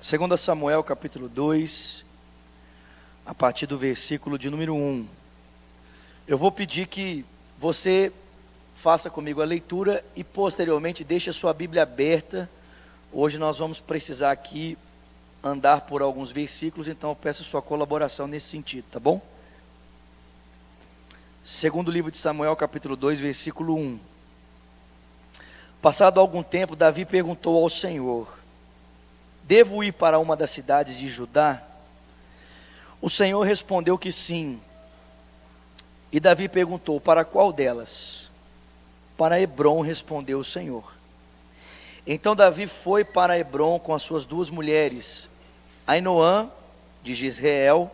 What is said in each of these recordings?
2 Samuel capítulo 2, a partir do versículo de número 1. Eu vou pedir que você faça comigo a leitura e posteriormente deixe a sua Bíblia aberta. Hoje nós vamos precisar aqui andar por alguns versículos, então eu peço sua colaboração nesse sentido, tá bom? Segundo livro de Samuel capítulo 2, versículo 1. Passado algum tempo, Davi perguntou ao Senhor: devo ir para uma das cidades de Judá? O Senhor respondeu que sim. E Davi perguntou: para qual delas? Para Hebrom, respondeu o Senhor. Então Davi foi para Hebrom com as suas duas mulheres, Ainoã, de Jezreel,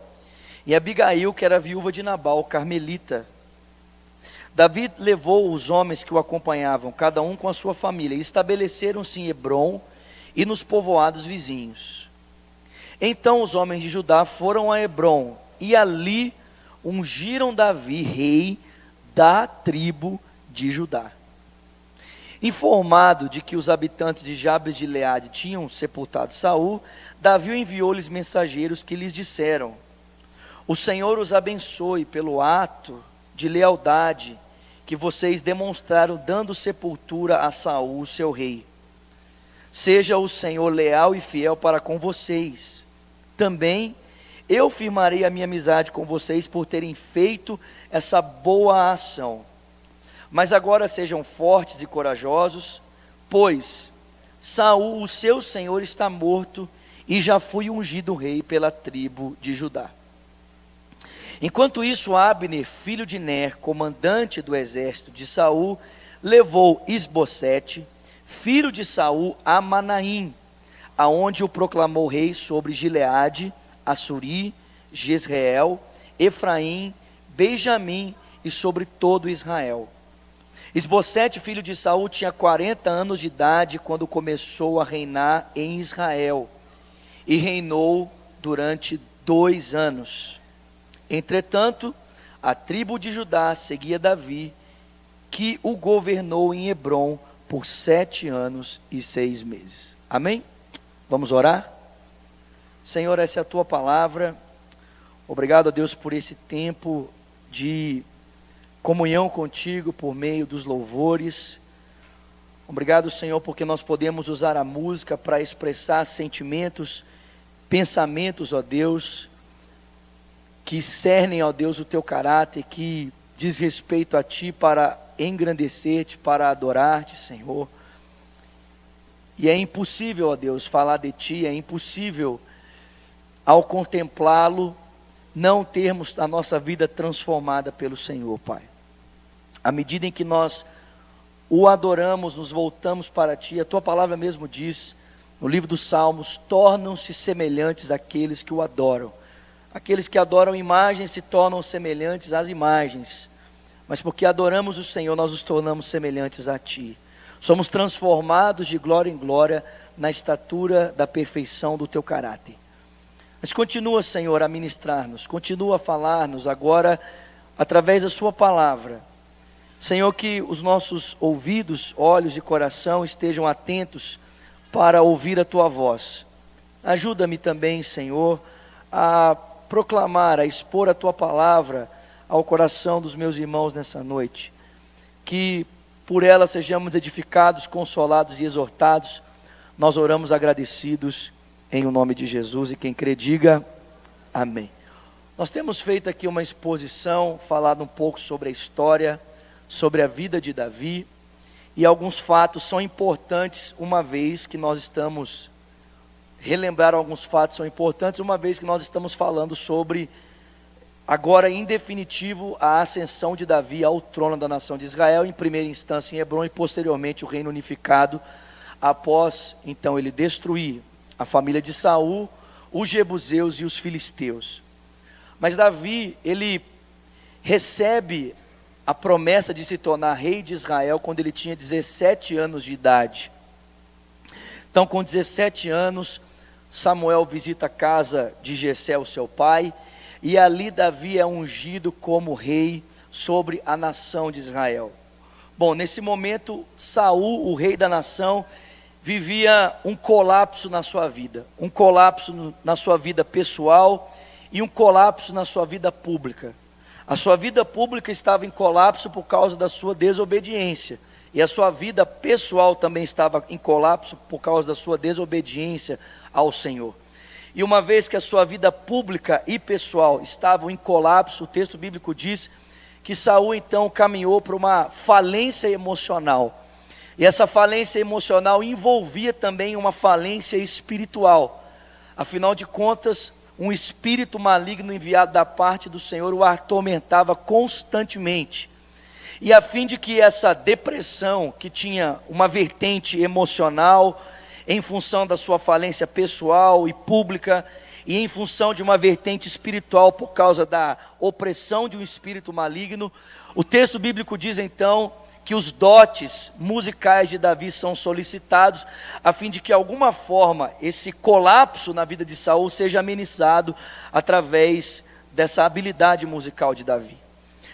e Abigail, que era viúva de Nabal, carmelita. Davi levou os homens que o acompanhavam, cada um com a sua família, e estabeleceram-se em Hebrom e nos povoados vizinhos. Então os homens de Judá foram a Hebrom, e ali ungiram Davi rei da tribo de Judá. Informado de que os habitantes de Jabes de Gileade tinham sepultado Saul, Davi enviou-lhes mensageiros que lhes disseram: o Senhor os abençoe pelo ato de lealdade que vocês demonstraram dando sepultura a Saul, seu rei. Seja o Senhor leal e fiel para com vocês. Também eu firmarei a minha amizade com vocês por terem feito essa boa ação. Mas agora sejam fortes e corajosos, pois Saul, o seu senhor, está morto e já foi ungido rei pela tribo de Judá. Enquanto isso, Abner, filho de Ner, comandante do exército de Saul, levou Isbosete, filho de Saul, a Manaim, aonde o proclamou rei sobre Gileade, Assuri, Jezreel, Efraim, Benjamim e sobre todo Israel. Isbosete, filho de Saul, tinha 40 anos de idade quando começou a reinar em Israel, e reinou durante 2 anos. Entretanto, a tribo de Judá seguia Davi, que o governou em Hebrom por 7 anos e 6 meses. Amém? Vamos orar? Senhor, essa é a tua palavra. Obrigado a Deus por esse tempo de comunhão contigo por meio dos louvores. Obrigado, Senhor, porque nós podemos usar a música para expressar sentimentos, pensamentos, ó Deus, que cernem, ó Deus, o teu caráter, que diz respeito a ti, para engrandecer-te, para adorar-te, Senhor. E é impossível, ó Deus, falar de ti, é impossível, ao contemplá-lo, não termos a nossa vida transformada pelo Senhor, Pai. À medida em que nós o adoramos, nos voltamos para ti, a tua palavra mesmo diz, no livro dos Salmos: tornam-se semelhantes àqueles que o adoram. Aqueles que adoram imagens se tornam semelhantes às imagens, mas porque adoramos o Senhor, nós nos tornamos semelhantes a ti. Somos transformados de glória em glória na estatura da perfeição do teu caráter. Mas continua, Senhor, a ministrar-nos, continua a falar-nos agora através da sua palavra. Senhor, que os nossos ouvidos, olhos e coração estejam atentos para ouvir a tua voz. Ajuda-me também, Senhor, a proclamar, a expor a tua palavra ao coração dos meus irmãos nessa noite, que por ela sejamos edificados, consolados e exortados. Nós oramos agradecidos em o nome de Jesus, e quem crê diga amém. Nós temos feito aqui uma exposição, falado um pouco sobre a história, sobre a vida de Davi, e alguns fatos são importantes, uma vez que nós estamos relembrar alguns fatos são importantes, uma vez que nós estamos falando sobre, agora em definitivo, a ascensão de Davi ao trono da nação de Israel, em primeira instância em Hebrom, e posteriormente o reino unificado, após então ele destruir a família de Saul, os jebuseus e os filisteus. Mas Davi, ele recebe a promessa de se tornar rei de Israel quando ele tinha 17 anos de idade. Então, com 17 anos, Samuel visita a casa de Jessé, o seu pai, e ali Davi é ungido como rei sobre a nação de Israel. Bom, nesse momento, Saul, o rei da nação, vivia um colapso na sua vida, um colapso na sua vida pessoal e um colapso na sua vida pública. A sua vida pública estava em colapso por causa da sua desobediência, e a sua vida pessoal também estava em colapso por causa da sua desobediência ao Senhor. E uma vez que a sua vida pública e pessoal estavam em colapso, o texto bíblico diz que Saul então caminhou para uma falência emocional. E essa falência emocional envolvia também uma falência espiritual. Afinal de contas, um espírito maligno enviado da parte do Senhor o atormentava constantemente. E a fim de que essa depressão, que tinha uma vertente emocional, em função da sua falência pessoal e pública, e em função de uma vertente espiritual por causa da opressão de um espírito maligno, o texto bíblico diz então que os dotes musicais de Davi são solicitados, a fim de que, de alguma forma, esse colapso na vida de Saul seja amenizado através dessa habilidade musical de Davi.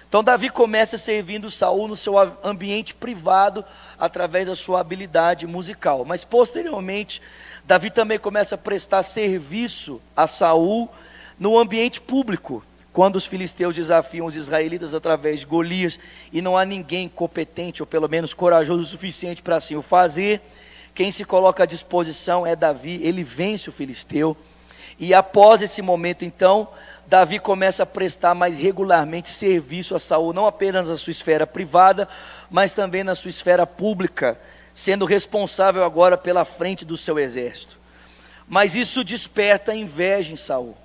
Então Davi começa servindo Saul no seu ambiente privado, através da sua habilidade musical. Mas posteriormente, Davi também começa a prestar serviço a Saul no ambiente público, quando os filisteus desafiam os israelitas através de Golias, e não há ninguém competente, ou pelo menos corajoso o suficiente para assim o fazer, quem se coloca à disposição é Davi. Ele vence o filisteu, e após esse momento então, Davi começa a prestar mais regularmente serviço a Saul, não apenas na sua esfera privada, mas também na sua esfera pública, sendo responsável agora pela frente do seu exército. Mas isso desperta inveja em Saul.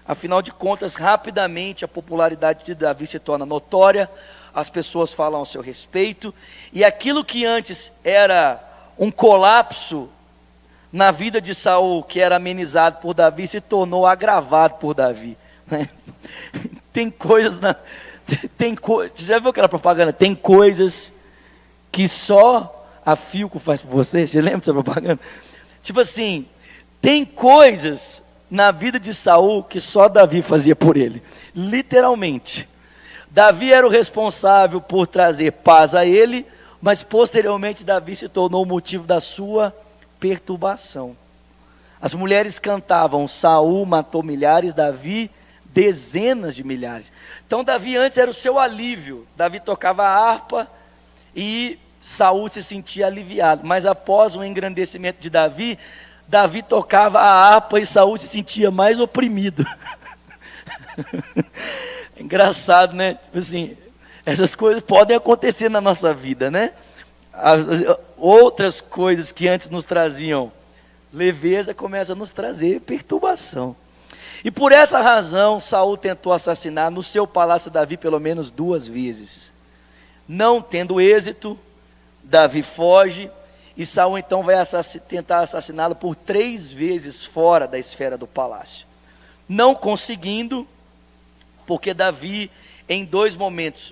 Afinal de contas, rapidamente a popularidade de Davi se torna notória, as pessoas falam ao seu respeito, e aquilo que antes era um colapso na vida de Saul, que era amenizado por Davi, se tornou agravado por Davi, né? Tem coisas, já viu aquela propaganda? Tem coisas que só a Philco faz por você. Você lembra dessa propaganda? Tipo assim, tem coisas na vida de Saul que só Davi fazia por ele, literalmente. Davi era o responsável por trazer paz a ele, mas posteriormente Davi se tornou o motivo da sua perturbação. As mulheres cantavam: Saul matou milhares, Davi dezenas de milhares. Então Davi antes era o seu alívio, Davi tocava a harpa e Saul se sentia aliviado, mas após o engrandecimento de Davi, Davi tocava a harpa e Saul se sentia mais oprimido. É engraçado, né? Tipo assim, essas coisas podem acontecer na nossa vida, né? Outras coisas que antes nos traziam leveza começam a nos trazer perturbação. E por essa razão, Saul tentou assassinar no seu palácio Davi pelo menos 2 vezes. Não tendo êxito, Davi foge, e Saul então vai tentar assassiná-lo por 3 vezes fora da esfera do palácio. Não conseguindo, porque Davi em 2 momentos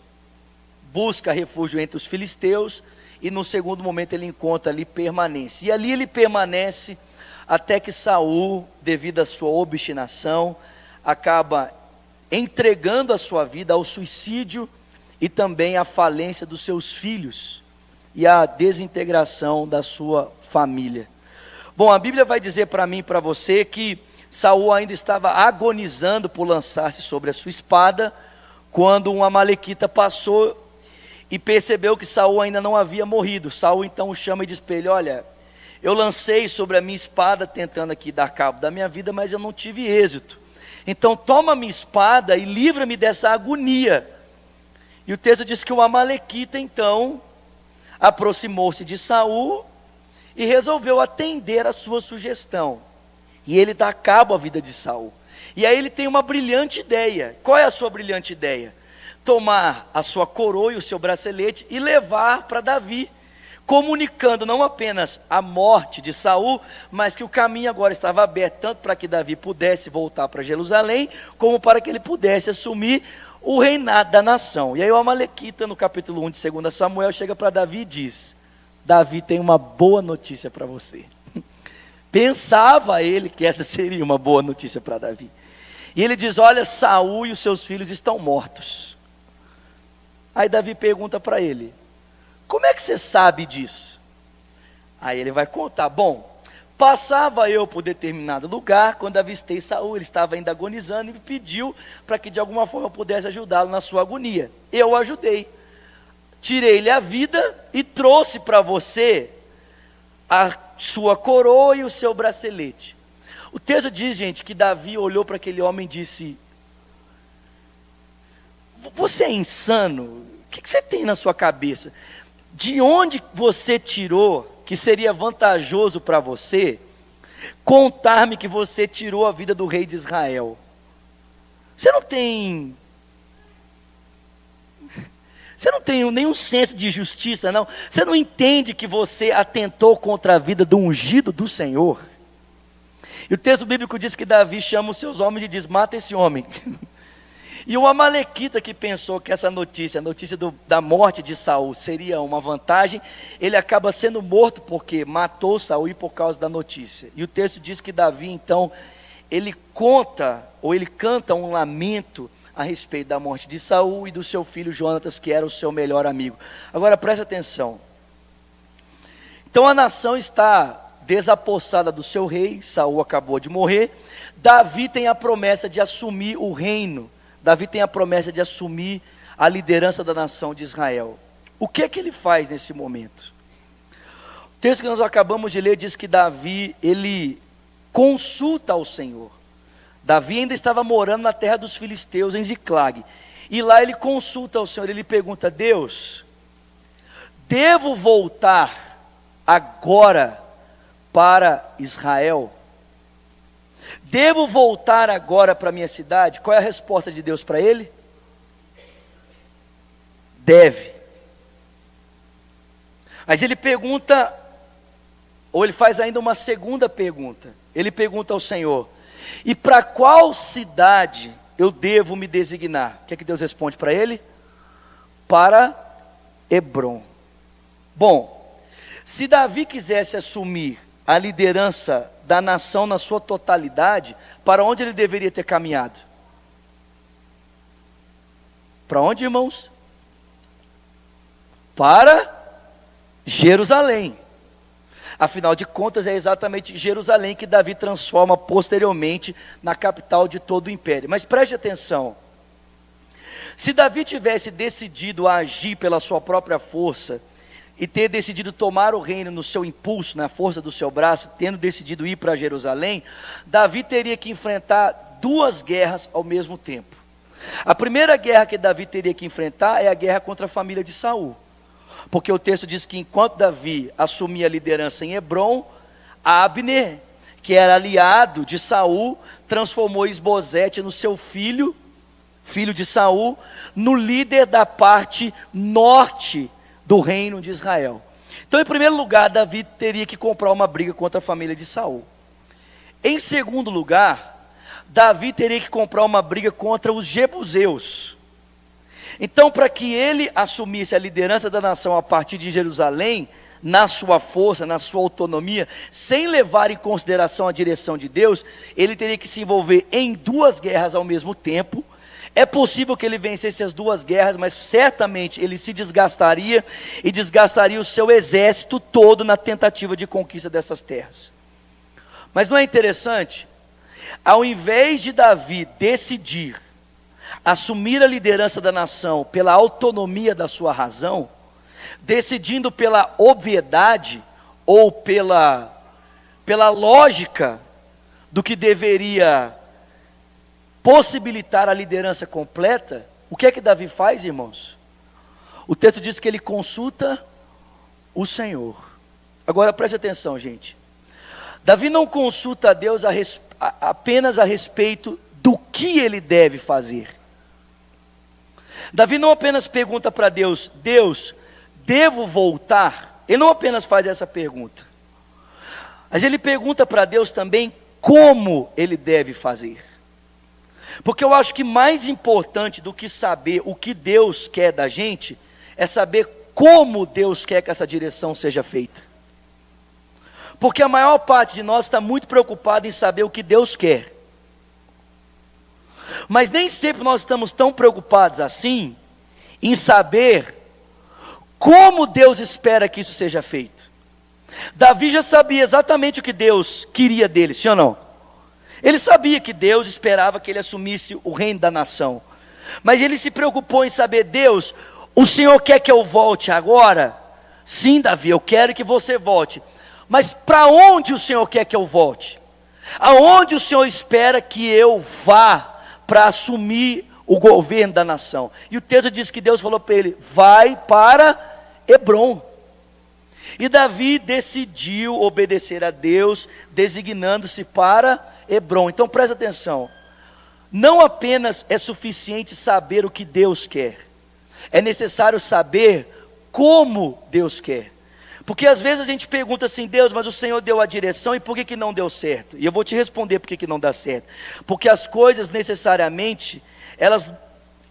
busca refúgio entre os filisteus, e no segundo momento ele encontra ali permanência. E ali ele permanece até que Saul, devido à sua obstinação, acaba entregando a sua vida ao suicídio e também à falência dos seus filhos e à desintegração da sua família. Bom, a Bíblia vai dizer para mim e para você que Saul ainda estava agonizando por lançar-se sobre a sua espada, quando um amalequita passou e percebeu que Saul ainda não havia morrido. Saul então o chama e diz para ele: olha, eu lancei sobre a minha espada tentando aqui dar cabo da minha vida, mas eu não tive êxito. Então toma a minha espada e livra-me dessa agonia. E o texto diz que o amalequita então aproximou-se de Saul e resolveu atender a sua sugestão. E ele dá cabo à vida de Saul. E aí ele tem uma brilhante ideia. Qual é a sua brilhante ideia? Tomar a sua coroa e o seu bracelete e levar para Davi, comunicando não apenas a morte de Saul, mas que o caminho agora estava aberto, tanto para que Davi pudesse voltar para Jerusalém, como para que ele pudesse assumir o reinado da nação. E aí o amalequita, no capítulo 1 de 2 Samuel, chega para Davi e diz: Davi tem uma boa notícia para você. Pensava ele que essa seria uma boa notícia para Davi. E ele diz: olha, Saul e os seus filhos estão mortos. Aí Davi pergunta para ele: como é que você sabe disso? Aí ele vai contar: bom, passava eu por determinado lugar, quando avistei Saul, ele estava ainda agonizando e me pediu para que de alguma forma eu pudesse ajudá-lo na sua agonia. Eu o ajudei, tirei-lhe a vida e trouxe para você a sua coroa e o seu bracelete. O texto diz, gente, que Davi olhou para aquele homem e disse: você é insano? O que você tem na sua cabeça? De onde você tirou que seria vantajoso para você contar-me que você tirou a vida do rei de Israel? Você não tem nenhum senso de justiça, não? Você não entende que você atentou contra a vida do ungido do Senhor? E o texto bíblico diz que Davi chama os seus homens e diz: mata esse homem. E o amalequita, que pensou que essa notícia, a notícia da morte de Saul, seria uma vantagem, ele acaba sendo morto porque matou Saul e por causa da notícia. E o texto diz que Davi, então, ele canta um lamento a respeito da morte de Saul e do seu filho Jonatas, que era o seu melhor amigo. Agora preste atenção. Então a nação está desapossada do seu rei, Saul acabou de morrer. Davi tem a promessa de assumir o reino. Davi tem a promessa de assumir a liderança da nação de Israel. O que é que ele faz nesse momento? O texto que nós acabamos de ler diz que Davi, ele consulta ao Senhor. Davi ainda estava morando na terra dos filisteus, em Ziclag. E lá ele consulta ao Senhor, ele pergunta: Deus, devo voltar agora para Israel? Devo voltar agora para a minha cidade? Qual é a resposta de Deus para ele? Deve. Mas ele pergunta, ou ele faz ainda uma segunda pergunta. Ele pergunta ao Senhor: e para qual cidade eu devo me designar? O que é que Deus responde para ele? Para Hebrom. Bom, se Davi quisesse assumir a liderança da nação na sua totalidade, para onde ele deveria ter caminhado? Para onde, irmãos? Para Jerusalém. Afinal de contas, é exatamente Jerusalém que Davi transforma posteriormente na capital de todo o império. Mas preste atenção: se Davi tivesse decidido a agir pela sua própria força, e ter decidido tomar o reino no seu impulso, na força do seu braço, tendo decidido ir para Jerusalém, Davi teria que enfrentar duas guerras ao mesmo tempo. A primeira guerra que Davi teria que enfrentar é a guerra contra a família de Saul, porque o texto diz que enquanto Davi assumia a liderança em Hebrom, Abner, que era aliado de Saul, transformou Isbosete no seu filho de Saul, no líder da parte norte do reino de Israel. Então, em primeiro lugar, Davi teria que comprar uma briga contra a família de Saul. Em segundo lugar, Davi teria que comprar uma briga contra os jebuseus. Então, para que ele assumisse a liderança da nação a partir de Jerusalém, na sua força, na sua autonomia, sem levar em consideração a direção de Deus, ele teria que se envolver em duas guerras ao mesmo tempo. É possível que ele vencesse as duas guerras, mas certamente ele se desgastaria e desgastaria o seu exército todo na tentativa de conquista dessas terras. Mas não é interessante? Ao invés de Davi decidir assumir a liderança da nação pela autonomia da sua razão, decidindo pela obviedade ou pela lógica do que deveria possibilitar a liderança completa, o que é que Davi faz, irmãos? O texto diz que ele consulta o Senhor. Agora preste atenção, gente. Davi não consulta a Deus apenas a respeito do que ele deve fazer. Davi não apenas pergunta para Deus: Deus, devo voltar? Ele não apenas faz essa pergunta, mas ele pergunta para Deus também como ele deve fazer. Porque eu acho que mais importante do que saber o que Deus quer da gente, é saber como Deus quer que essa direção seja feita. Porque a maior parte de nós está muito preocupada em saber o que Deus quer. Mas nem sempre nós estamos tão preocupados assim, em saber como Deus espera que isso seja feito. Davi já sabia exatamente o que Deus queria dele, sim ou não? Ele sabia que Deus esperava que ele assumisse o reino da nação, mas ele se preocupou em saber: Deus, o Senhor quer que eu volte agora? Sim, Davi, eu quero que você volte, mas para onde o Senhor quer que eu volte? Aonde o Senhor espera que eu vá para assumir o governo da nação? E o texto diz que Deus falou para ele: vai para Hebrom. E Davi decidiu obedecer a Deus, designando-se para Hebrom. Então presta atenção, não apenas é suficiente saber o que Deus quer, é necessário saber como Deus quer. Porque às vezes a gente pergunta assim: Deus, mas o Senhor deu a direção, e por que não deu certo? E eu vou te responder por que não dá certo. Porque as coisas necessariamente,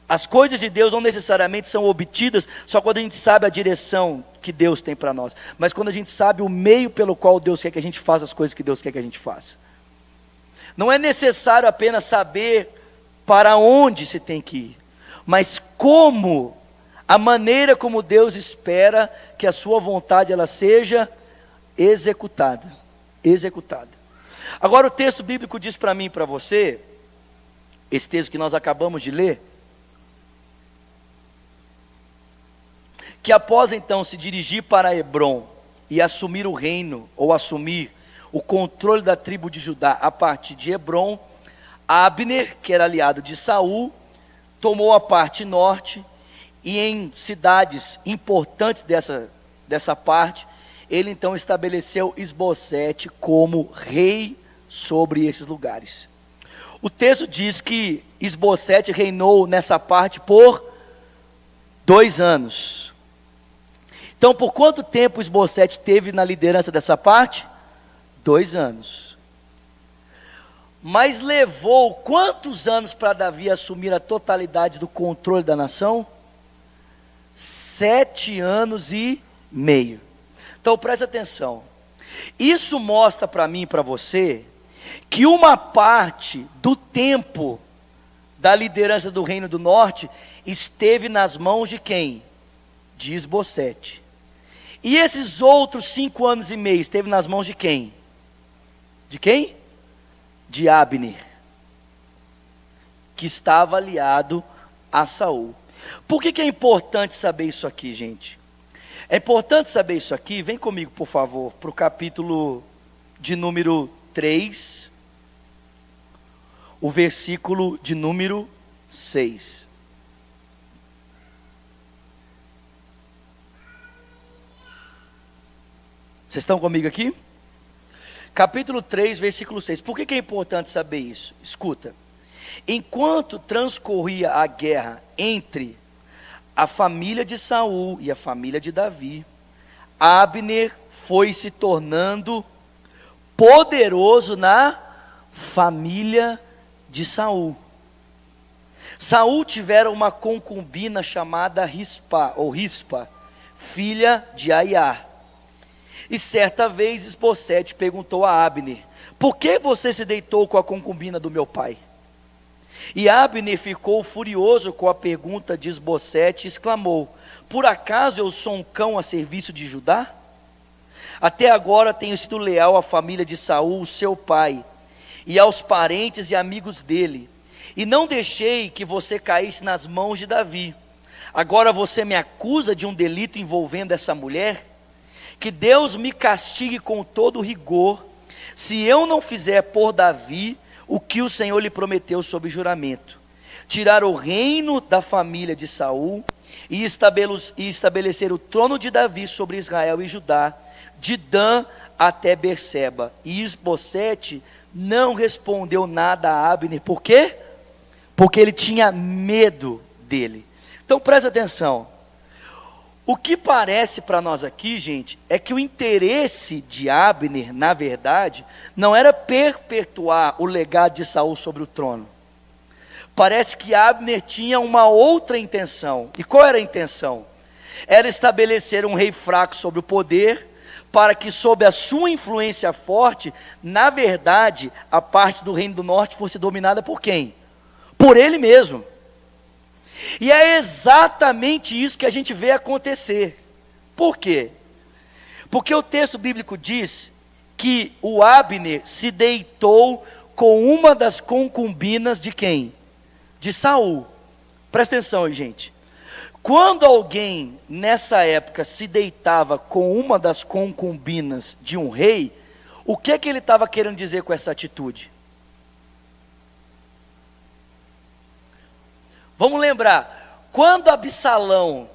as coisas de Deus não necessariamente são obtidas só quando a gente sabe a direção que Deus tem para nós, mas quando a gente sabe o meio pelo qual Deus quer que a gente faça as coisas que Deus quer que a gente faça. Não é necessário apenas saber para onde se tem que ir, mas como, a maneira como Deus espera que a sua vontade ela seja executada. Agora o texto bíblico diz para mim e para você, esse texto que nós acabamos de ler, que após então se dirigir para Hebrom e assumir o reino, ou assumir o controle da tribo de Judá a partir de Hebrom, Abner, que era aliado de Saul, tomou a parte norte, e em cidades importantes dessa parte, ele então estabeleceu Isbosete como rei sobre esses lugares. O texto diz que Isbosete reinou nessa parte por 2 anos. Então, por quanto tempo Isbosete teve na liderança dessa parte? 2 anos. Mas levou quantos anos para Davi assumir a totalidade do controle da nação? 7 anos e meio. Então presta atenção, isso mostra para mim e para você, que uma parte do tempo da liderança do Reino do Norte esteve nas mãos de quem? De Isbosete. E esses outros 5 anos e meio esteve nas mãos de quem? De quem? De Abner, que estava aliado a Saul. Por que é importante saber isso aqui, gente? É importante saber isso aqui, vem comigo por favor, para o capítulo de número 3, o versículo de número 6. Vocês estão comigo aqui? Capítulo 3, versículo 6. Por que é importante saber isso? Escuta. Enquanto transcorria a guerra entre a família de Saul e a família de Davi, Abner foi se tornando poderoso na família de Saul. Saul tivera uma concubina chamada Rispa, filha de Aiá. E certa vez Isbosete perguntou a Abner: por que você se deitou com a concubina do meu pai? E Abner ficou furioso com a pergunta de Isbosete e exclamou: por acaso eu sou um cão a serviço de Judá? Até agora tenho sido leal à família de Saul, seu pai, e aos parentes e amigos dele, e não deixei que você caísse nas mãos de Davi. Agora você me acusa de um delito envolvendo essa mulher? Que Deus me castigue com todo rigor, se eu não fizer por Davi o que o Senhor lhe prometeu sob juramento: tirar o reino da família de Saul e estabelecer o trono de Davi sobre Israel e Judá, de Dan até Berseba. E Isbosete não respondeu nada a Abner. Por quê? Porque ele tinha medo dele. Então presta atenção. O que parece para nós aqui, gente, é que o interesse de Abner, na verdade, não era perpetuar o legado de Saul sobre o trono. Parece que Abner tinha uma outra intenção. E qual era a intenção? Era estabelecer um rei fraco sobre o poder, para que sob a sua influência forte, na verdade, a parte do Reino do Norte fosse dominada por quem? Por ele mesmo. E é exatamente isso que a gente vê acontecer. Por quê? Porque o texto bíblico diz que o Abner se deitou com uma das concubinas de quem? De Saul. Presta atenção, gente. Quando alguém nessa época se deitava com uma das concubinas de um rei, o que ele estava querendo dizer com essa atitude? Vamos lembrar, quando Absalão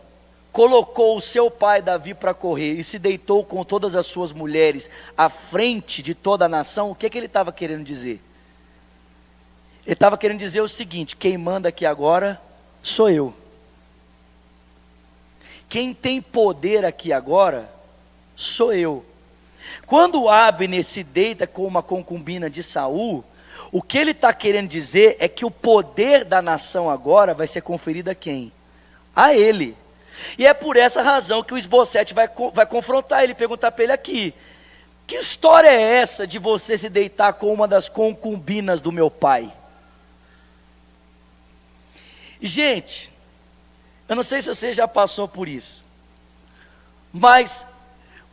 colocou o seu pai Davi para correr e se deitou com todas as suas mulheres à frente de toda a nação, o que ele estava querendo dizer? Ele estava querendo dizer o seguinte: quem manda aqui agora sou eu. Quem tem poder aqui agora sou eu. Quando Abner se deita com uma concubina de Saul, o que ele está querendo dizer é que o poder da nação agora vai ser conferido a quem? A ele. E é por essa razão que o Isbosete vai confrontar ele, perguntar para ele aqui: que história é essa de você se deitar com uma das concubinas do meu pai? E gente, eu não sei se você já passou por isso, mas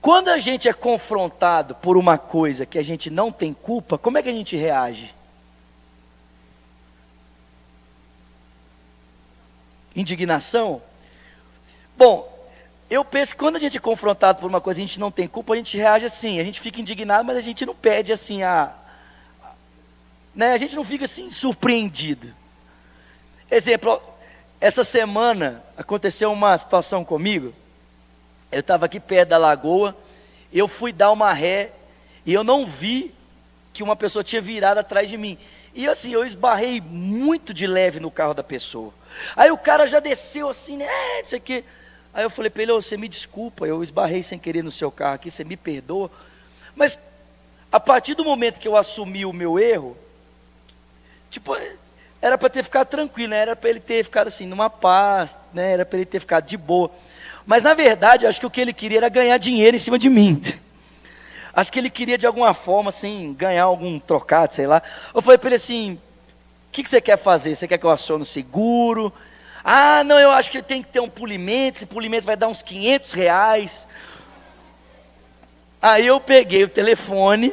quando a gente é confrontado por uma coisa que a gente não tem culpa, como é que a gente reage? Indignação? Bom, eu penso que quando a gente é confrontado por uma coisa que a gente não tem culpa, a gente reage assim, a gente fica indignado, mas a gente não pede assim né, a gente não fica assim surpreendido. Exemplo, essa semana aconteceu uma situação comigo. Eu estava aqui perto da lagoa, eu fui dar uma ré e eu não vi que uma pessoa tinha virado atrás de mim. E assim, eu esbarrei muito de leve no carro da pessoa. Aí o cara já desceu assim, né, isso aqui. Aí eu falei para ele: você me desculpa, eu esbarrei sem querer no seu carro aqui, você me perdoa. Mas a partir do momento que eu assumi o meu erro, tipo, era para ter ficado tranquilo, né? Era para ele ter ficado assim, numa paz, né? Era para ele ter ficado de boa. Mas na verdade, eu acho que o que ele queria era ganhar dinheiro em cima de mim. Acho que ele queria de alguma forma, assim, ganhar algum trocado, sei lá. Eu falei para ele assim: o que você quer fazer? Você quer que eu acione o seguro? Ah, não, eu acho que tem que ter um polimento, esse polimento vai dar uns R$500. Aí eu peguei o telefone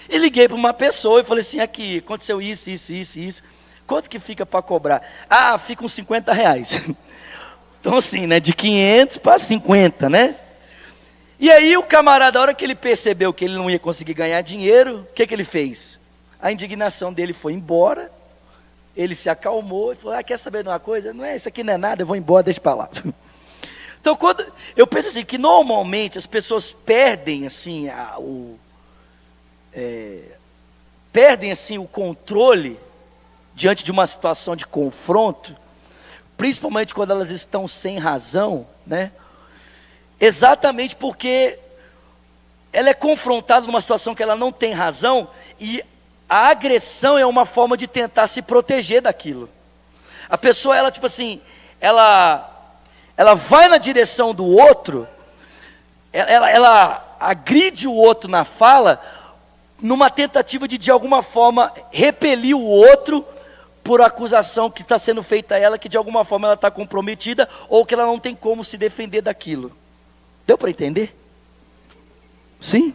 e liguei para uma pessoa e falei assim: aqui, aconteceu isso, isso, isso, isso. Quanto que fica para cobrar? Ah, fica uns R$50. Então assim, né, de 500 para 50, né? E aí o camarada, a hora que ele percebeu que ele não ia conseguir ganhar dinheiro, o que ele fez? A indignação dele foi embora, ele se acalmou e falou: quer saber de uma coisa? Não é, isso aqui não é nada, eu vou embora, deixa para lá. Então quando eu penso assim, que normalmente as pessoas perdem assim perdem assim o controle diante de uma situação de confronto, principalmente quando elas estão sem razão, né? Exatamente porque ela é confrontada numa situação que ela não tem razão, e a agressão é uma forma de tentar se proteger daquilo. A pessoa, ela tipo assim, ela vai na direção do outro, ela agride o outro na fala, numa tentativa de alguma forma repelir o outro por acusação que está sendo feita a ela, que de alguma forma ela está comprometida, ou que ela não tem como se defender daquilo. Deu para entender? Sim?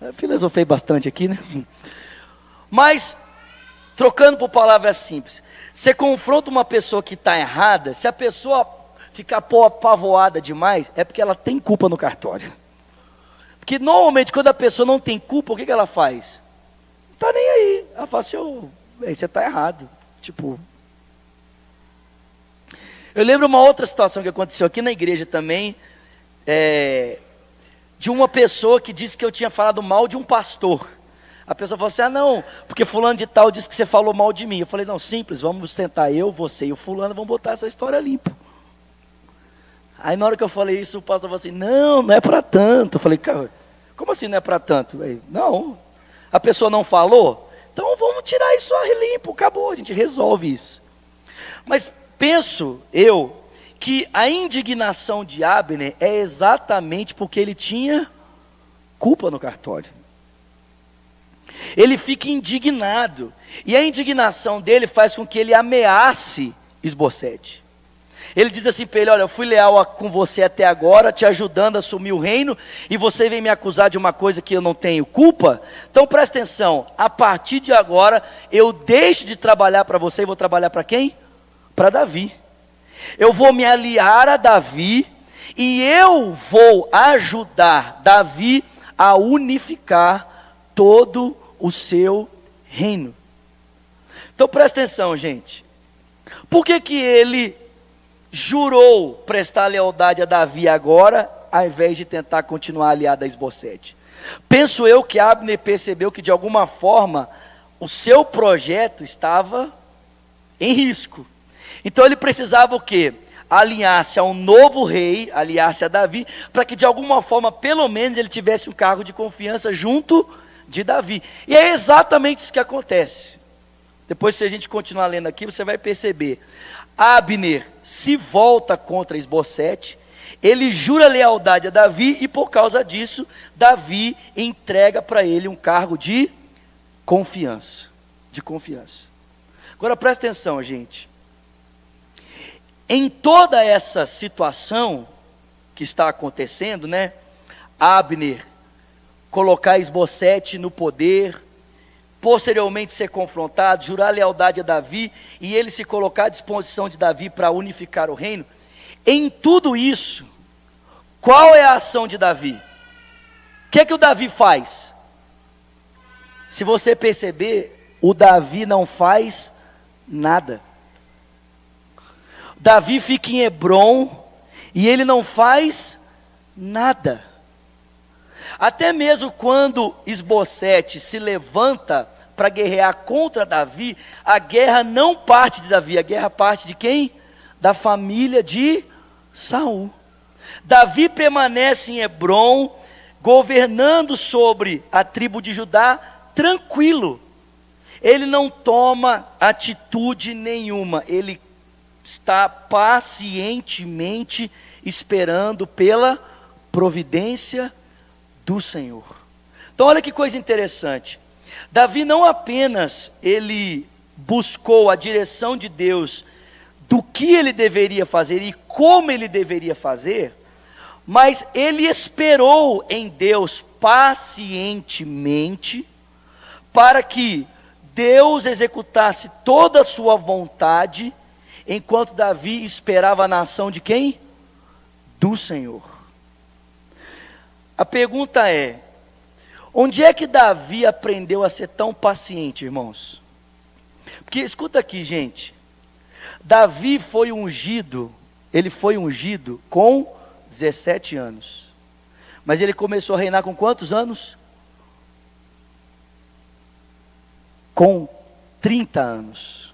Eu filosofei bastante aqui, né? Mas, trocando por palavras simples, você confronta uma pessoa que está errada, se a pessoa ficar apavoada demais, é porque ela tem culpa no cartório. Porque normalmente quando a pessoa não tem culpa, o que ela faz? Não está nem aí. Ela fala assim: você está errado. Tipo, eu lembro uma outra situação que aconteceu aqui na igreja também, de uma pessoa que disse que eu tinha falado mal de um pastor. A pessoa falou assim: não, porque fulano de tal disse que você falou mal de mim. Eu falei: não, simples, vamos sentar eu, você e o fulano, vamos botar essa história limpa. Aí na hora que eu falei isso, o pastor falou assim: não é para tanto. Eu falei: cara, como assim não é para tanto? Não, a pessoa não falou? Então vamos tirar isso limpo, acabou, a gente resolve isso. Mas penso eu que a indignação de Abner é exatamente porque ele tinha culpa no cartório. Ele fica indignado, e a indignação dele faz com que ele ameace Isbosete. Ele diz assim para ele: olha, eu fui leal com você até agora, te ajudando a assumir o reino, e você vem me acusar de uma coisa que eu não tenho culpa? Então presta atenção, a partir de agora, eu deixo de trabalhar para você e vou trabalhar para quem? Para Davi. Eu vou me aliar a Davi, e eu vou ajudar Davi a unificar todo o seu reino. Então presta atenção, gente. Por que que ele jurou prestar lealdade a Davi agora, ao invés de tentar continuar aliado a Isbosete? Penso eu que Abner percebeu que de alguma forma o seu projeto estava em risco. Então ele precisava o quê? Alinhar-se a um novo rei, aliar-se a Davi, para que de alguma forma, pelo menos, ele tivesse um cargo de confiança junto de Davi. E é exatamente isso que acontece. Depois, se a gente continuar lendo aqui, você vai perceber. Abner se volta contra Isbosete, ele jura lealdade a Davi, e por causa disso, Davi entrega para ele um cargo de confiança. Agora presta atenção, gente. Em toda essa situação que está acontecendo, né? Abner colocar Isbosete no poder, posteriormente ser confrontado, jurar lealdade a Davi, e ele se colocar à disposição de Davi para unificar o reino. Em tudo isso, qual é a ação de Davi? O que é que o Davi faz? Se você perceber, o Davi não faz nada. Davi fica em Hebrom e ele não faz nada. Até mesmo quando Isbosete se levanta para guerrear contra Davi, a guerra não parte de Davi, a guerra parte de quem? Da família de Saul. Davi permanece em Hebrom, governando sobre a tribo de Judá, tranquilo. Ele não toma atitude nenhuma, ele está pacientemente esperando pela providência do Senhor. Então olha que coisa interessante. Davi não apenas ele buscou a direção de Deus do que ele deveria fazer e como ele deveria fazer, mas ele esperou em Deus pacientemente para que Deus executasse toda a sua vontade, enquanto Davi esperava a nação de quem? Do Senhor. A pergunta é: onde é que Davi aprendeu a ser tão paciente, irmãos? Porque escuta aqui, gente. Davi foi ungido, ele foi ungido com 17 anos. Mas ele começou a reinar com quantos anos? Com 30 anos.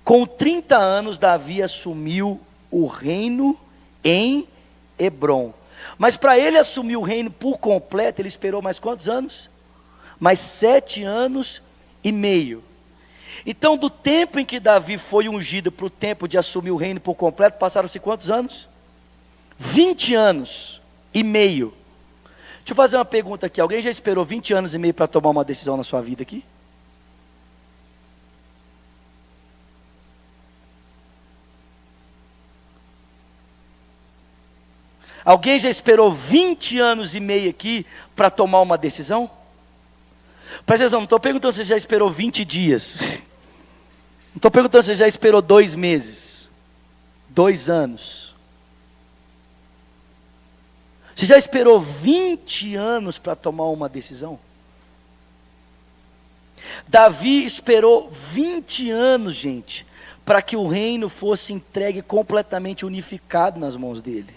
Com 30 anos, Davi assumiu o reino em Hebrom. Mas para ele assumir o reino por completo, ele esperou mais quantos anos? Mais 7 anos e meio. Então, do tempo em que Davi foi ungido para o tempo de assumir o reino por completo, passaram-se quantos anos? 20 anos e meio. Deixa eu fazer uma pergunta aqui. Alguém já esperou 20 anos e meio para tomar uma decisão na sua vida aqui? Alguém já esperou 20 anos e meio aqui para tomar uma decisão? Presta atenção, não estou perguntando se você já esperou 20 dias. Não estou perguntando se você já esperou 2 meses, 2 anos. Você já esperou 20 anos para tomar uma decisão? Davi esperou 20 anos, gente, para que o reino fosse entregue completamente unificado nas mãos dele.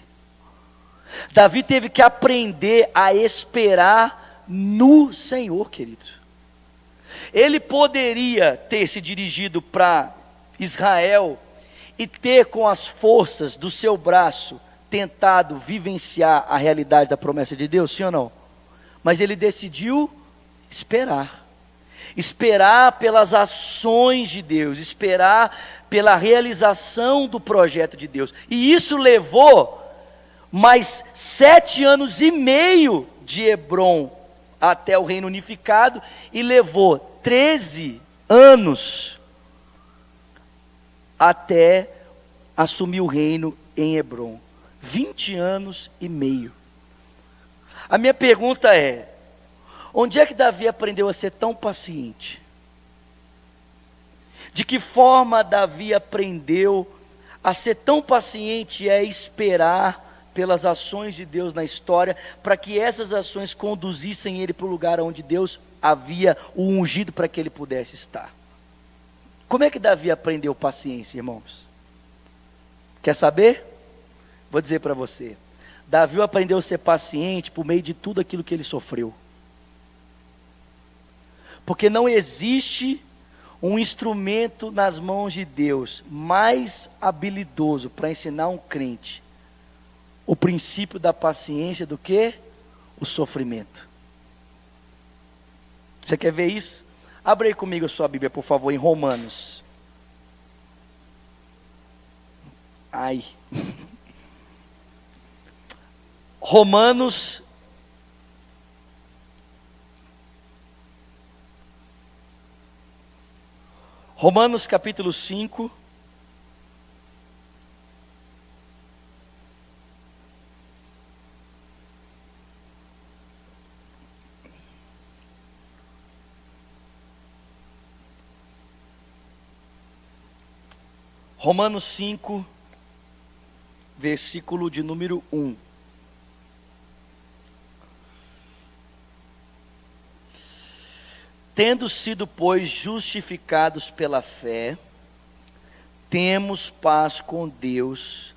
Davi teve que aprender a esperar no Senhor, querido. Ele poderia ter se dirigido para Israel e ter com as forças do seu braço tentado vivenciar a realidade da promessa de Deus, sim ou não? Mas ele decidiu esperar. Esperar pelas ações de Deus, esperar pela realização do projeto de Deus. E isso levou mais 7 anos e meio de Hebrom até o reino unificado, e levou 13 anos até assumiu o reino em Hebrom. 20 anos e meio. A minha pergunta é: onde é que Davi aprendeu a ser tão paciente? De que forma Davi aprendeu a ser tão paciente e a esperar pelas ações de Deus na história, para que essas ações conduzissem ele para o lugar onde Deus havia o ungido para que ele pudesse estar? Como é que Davi aprendeu paciência, irmãos? Quer saber? Vou dizer para você. Davi aprendeu a ser paciente por meio de tudo aquilo que ele sofreu. Porque não existe um instrumento nas mãos de Deus mais habilidoso para ensinar um crente o princípio da paciência do que o sofrimento. Você quer ver isso? Abre aí comigo a sua Bíblia, por favor, em Romanos. Ai. Romanos capítulo 5. Romanos 5, versículo de número 1. Tendo sido, pois, justificados pela fé, temos paz com Deus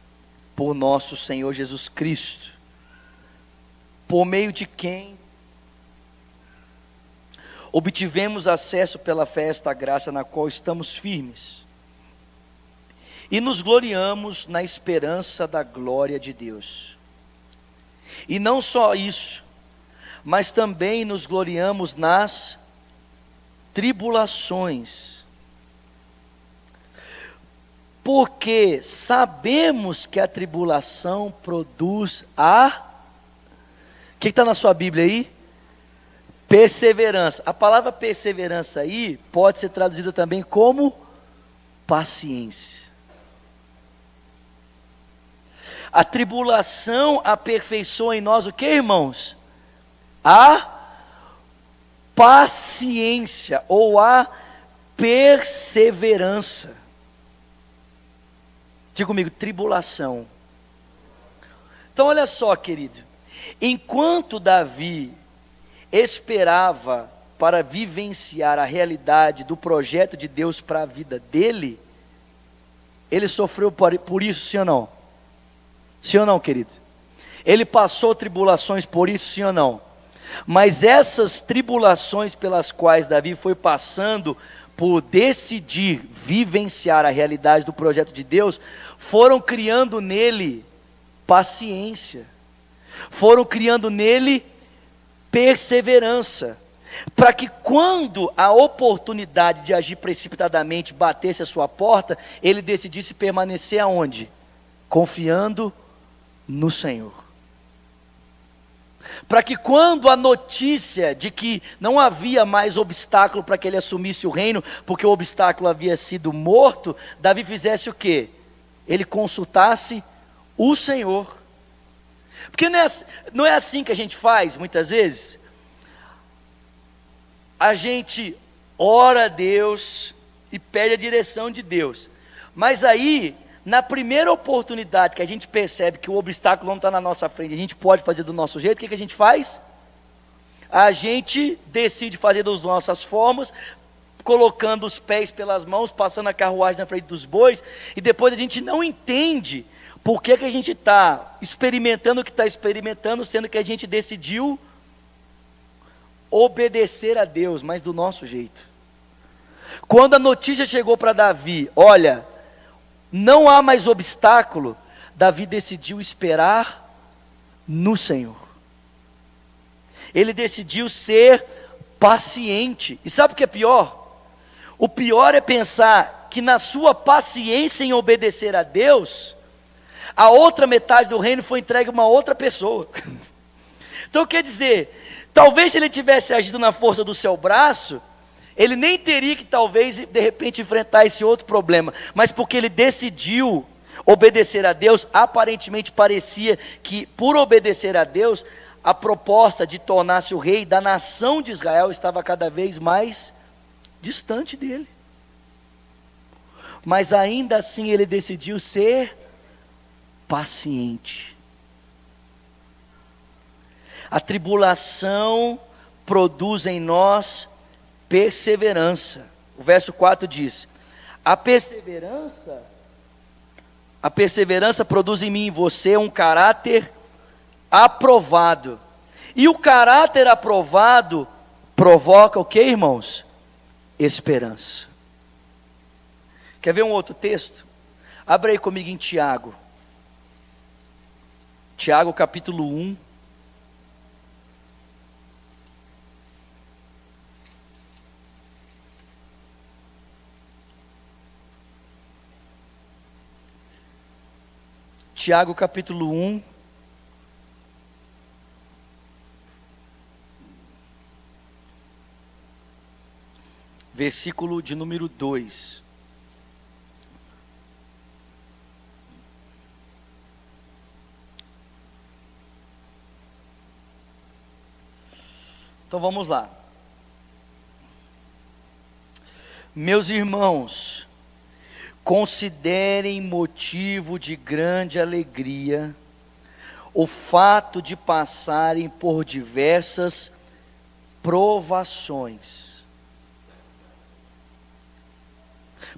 por nosso Senhor Jesus Cristo, por meio de quem obtivemos acesso pela fé a esta graça na qual estamos firmes, e nos gloriamos na esperança da glória de Deus. E não só isso, mas também nos gloriamos nas tribulações, porque sabemos que a tribulação produz o que está na sua Bíblia aí? Perseverança. A palavra perseverança aí pode ser traduzida também como paciência. A tribulação aperfeiçoa em nós o que, irmãos? A paciência ou a perseverança. Diga comigo, tribulação. Então olha só, querido, enquanto Davi esperava para vivenciar a realidade do projeto de Deus para a vida dele, ele sofreu por isso, sim ou não? Sim ou não, querido? Ele passou tribulações por isso, sim ou não? Mas essas tribulações pelas quais Davi foi passando por decidir vivenciar a realidade do projeto de Deus, foram criando nele paciência, foram criando nele perseverança, para que quando a oportunidade de agir precipitadamente batesse a sua porta, ele decidisse permanecer aonde? Confiando no Senhor. Para que quando a notícia de que não havia mais obstáculo para que ele assumisse o reino, porque o obstáculo havia sido morto, Davi fizesse o quê? Ele consultasse o Senhor. Porque não é assim que a gente faz muitas vezes. A gente ora a Deus e pede a direção de Deus, mas aí na primeira oportunidade que a gente percebe que o obstáculo não está na nossa frente, a gente pode fazer do nosso jeito, o que a gente faz? A gente decide fazer das nossas formas, colocando os pés pelas mãos, passando a carruagem na frente dos bois, e depois a gente não entende por que a gente está experimentando o que está experimentando, sendo que a gente decidiu obedecer a Deus, mas do nosso jeito. Quando a notícia chegou para Davi, olha, não há mais obstáculo, Davi decidiu esperar no Senhor. Ele decidiu ser paciente. E sabe o que é pior? O pior é pensar que na sua paciência em obedecer a Deus, a outra metade do reino foi entregue a uma outra pessoa. Então quer dizer, talvez se ele tivesse agido na força do seu braço, ele nem teria que talvez de repente enfrentar esse outro problema, mas porque ele decidiu Obedecer a Deus, aparentemente parecia que, por obedecer a Deus, a proposta de tornar-se o rei da nação de Israel estava cada vez mais distante dele. Mas ainda assim ele decidiu ser paciente. A tribulação produz em nós perseverança. O verso 4 diz: a perseverança produz em mim e você um caráter aprovado. E o caráter aprovado provoca o que, irmãos? Esperança. Quer ver um outro texto? Abre aí comigo em Tiago. Tiago capítulo 1. Tiago capítulo 1. Versículo de número 2. Então vamos lá. Meus irmãos, considerem motivo de grande alegria o fato de passarem por diversas provações.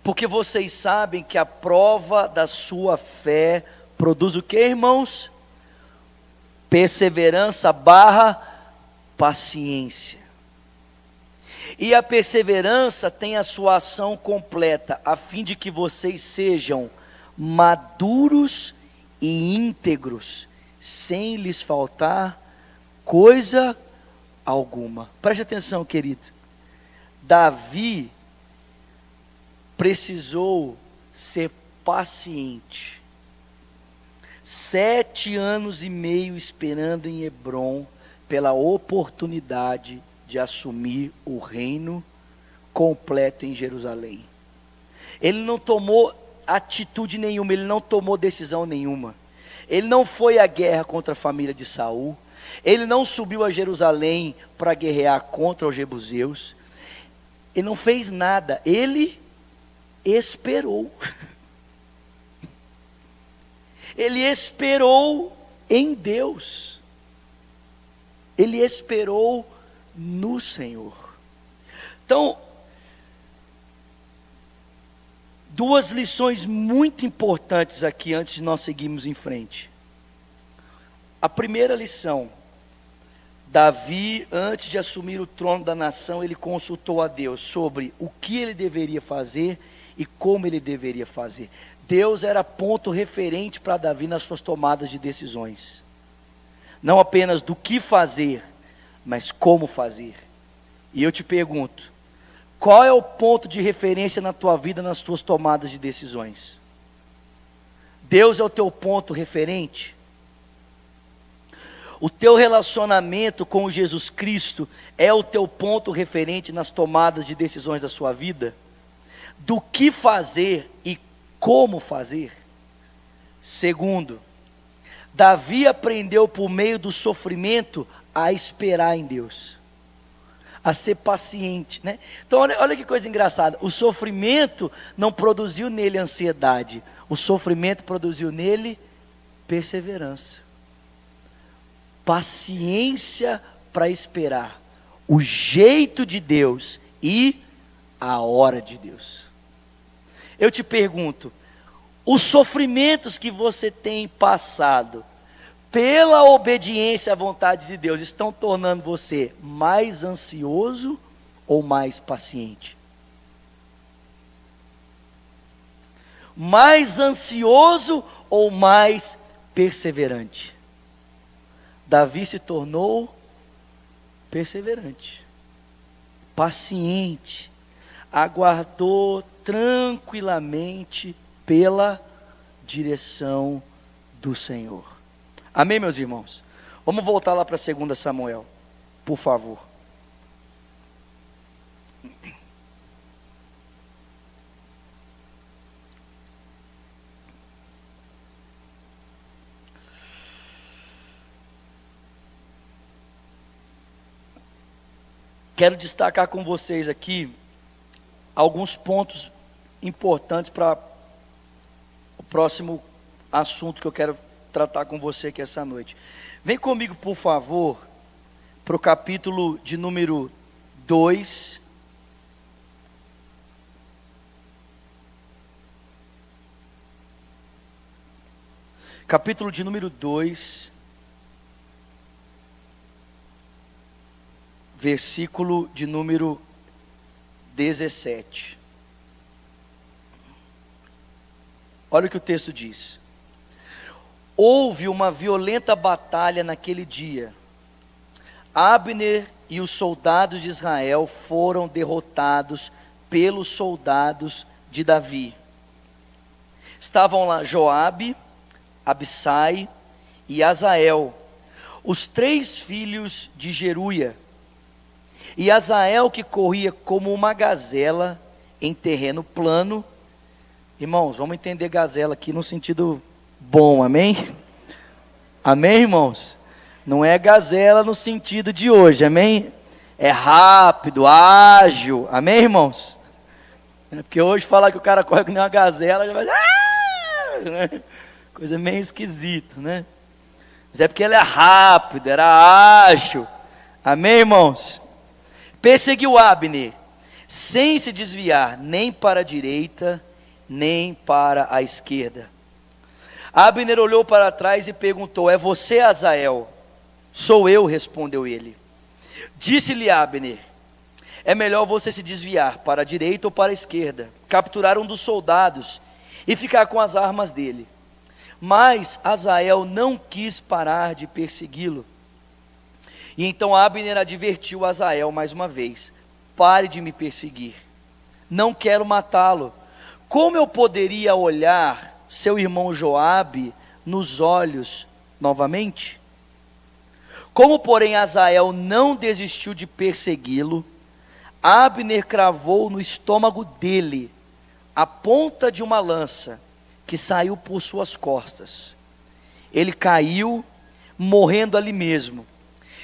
Porque vocês sabem que a prova da sua fé produz o que, irmãos? Perseverança / paciência. E a perseverança tem a sua ação completa, a fim de que vocês sejam maduros e íntegros, sem lhes faltar coisa alguma. Preste atenção, querido. Davi precisou ser paciente. 7 anos e meio esperando em Hebrom pela oportunidade de assumir o reino completo em Jerusalém. Ele não tomou atitude nenhuma, ele não tomou decisão nenhuma. Ele não foi à guerra contra a família de Saul. Ele não subiu a Jerusalém para guerrear contra os jebuseus. Ele não fez nada, ele esperou. Ele esperou em Deus. Ele esperou no Senhor. Então, 2 lições muito importantes aqui antes de nós seguirmos em frente. A primeira lição: Davi, antes de assumir o trono da nação, ele consultou a Deus sobre o que ele deveria fazer e como ele deveria fazer. Deus era ponto referente para Davi nas suas tomadas de decisões. Não apenas do que fazer, mas como fazer. E eu te pergunto, qual é o ponto de referência na tua vida, nas tuas tomadas de decisões? Deus é o teu ponto referente? O teu relacionamento com Jesus Cristo é o teu ponto referente nas tomadas de decisões da sua vida? Do que fazer e como fazer? Segundo, Davi aprendeu por meio do sofrimento a esperar em Deus, a ser paciente, né? Então olha que coisa engraçada, o sofrimento não produziu nele ansiedade, o sofrimento produziu nele perseverança, paciência para esperar o jeito de Deus e a hora de Deus. Eu te pergunto, os sofrimentos que você tem passado pela obediência à vontade de Deus estão tornando você mais ansioso ou mais paciente? Mais ansioso ou mais perseverante? Davi se tornou perseverante, paciente, aguardou tranquilamente pela direção do Senhor. Amém, meus irmãos? Vamos voltar lá para 2 Samuel, por favor. quero destacar com vocês aqui alguns pontos importantes para o próximo assunto que eu quero tratar com você aqui essa noite. Vem comigo, por favor, para o capítulo de número 2. Capítulo de número 2, versículo de número 17. Olha o que o texto diz. Houve uma violenta batalha naquele dia. Abner e os soldados de Israel foram derrotados pelos soldados de Davi. Estavam lá Joabe, Abissai e Azael, os 3 filhos de Jeruia. E Azael, que corria como uma gazela em terreno plano. Irmãos, vamos entender gazela aqui no sentido bom, amém? Amém, irmãos? Não é gazela no sentido de hoje, amém? É rápido, ágil, amém, irmãos? Porque hoje falar que o cara corre que nem uma gazela, já vai... né? Coisa meio esquisita, né? Mas é porque ele é rápido, era ágil. Amém, irmãos? Perseguiu Abner, sem se desviar nem para a direita, nem para a esquerda. Abner olhou para trás e perguntou: é você, Azael? Sou eu, respondeu ele. Disse-lhe Abner: é melhor você se desviar para a direita ou para a esquerda, capturar um dos soldados e ficar com as armas dele. Mas Azael não quis parar de persegui-lo. E então Abner advertiu Azael mais uma vez: pare de me perseguir, não quero matá-lo. Como eu poderia olhar seu irmão Joabe nos olhos novamente? Como, porém, Azael não desistiu de persegui-lo, Abner cravou no estômago dele a ponta de uma lança que saiu por suas costas. Ele caiu, morrendo ali mesmo.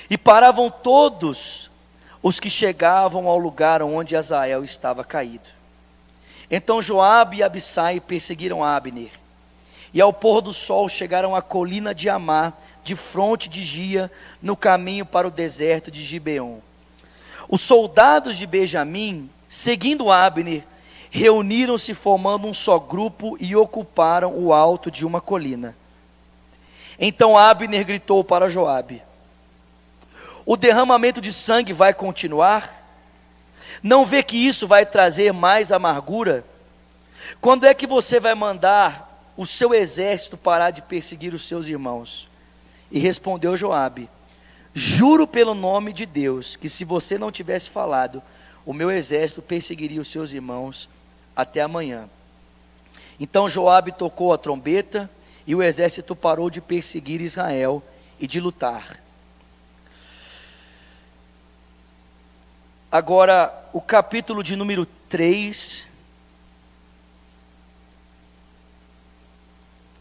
E paravam todos os que chegavam ao lugar onde Azael estava caído. Então Joabe e Abissai perseguiram Abner. E ao pôr do sol chegaram à colina de Amá, de fronte de Gia, no caminho para o deserto de Gibeon. Os soldados de Benjamim, seguindo Abner, reuniram-se formando um só grupo e ocuparam o alto de uma colina. Então Abner gritou para Joabe: o derramamento de sangue vai continuar? Não vê que isso vai trazer mais amargura? Quando é que você vai mandar o seu exército parar de perseguir os seus irmãos? E respondeu Joabe: juro pelo nome de Deus, que se você não tivesse falado, o meu exército perseguiria os seus irmãos até amanhã. Então Joabe tocou a trombeta, e o exército parou de perseguir Israel e de lutar. Agora, o capítulo de número 3,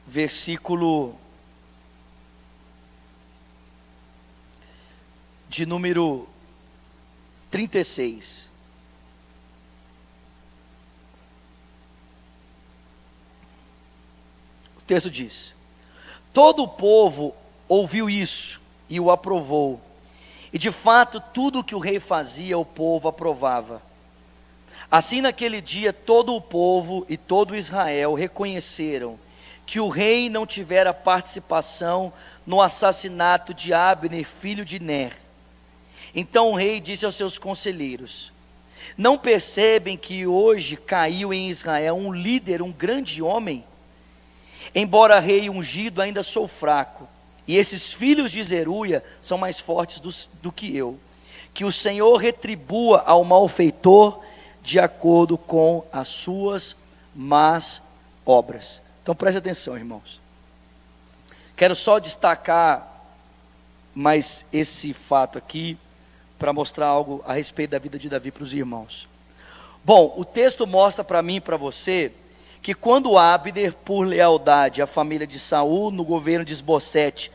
versículo de número 36. O texto diz: todo o povo ouviu isso e o aprovou. E de fato, tudo o que o rei fazia, o povo aprovava. Assim, naquele dia, todo o povo e todo Israel reconheceram que o rei não tivera participação no assassinato de Abner, filho de Ner. Então o rei disse aos seus conselheiros: não percebem que hoje caiu em Israel um líder, um grande homem? Embora rei ungido, ainda sou fraco, e esses filhos de Zeruia são mais fortes do que eu. Que o Senhor retribua ao malfeitor de acordo com as suas más obras. Então preste atenção, irmãos. Quero só destacar mais esse fato aqui, para mostrar algo a respeito da vida de Davi para os irmãos. Bom, o texto mostra para mim e para você que quando Abner, por lealdade à família de Saul, no governo de Esbocete,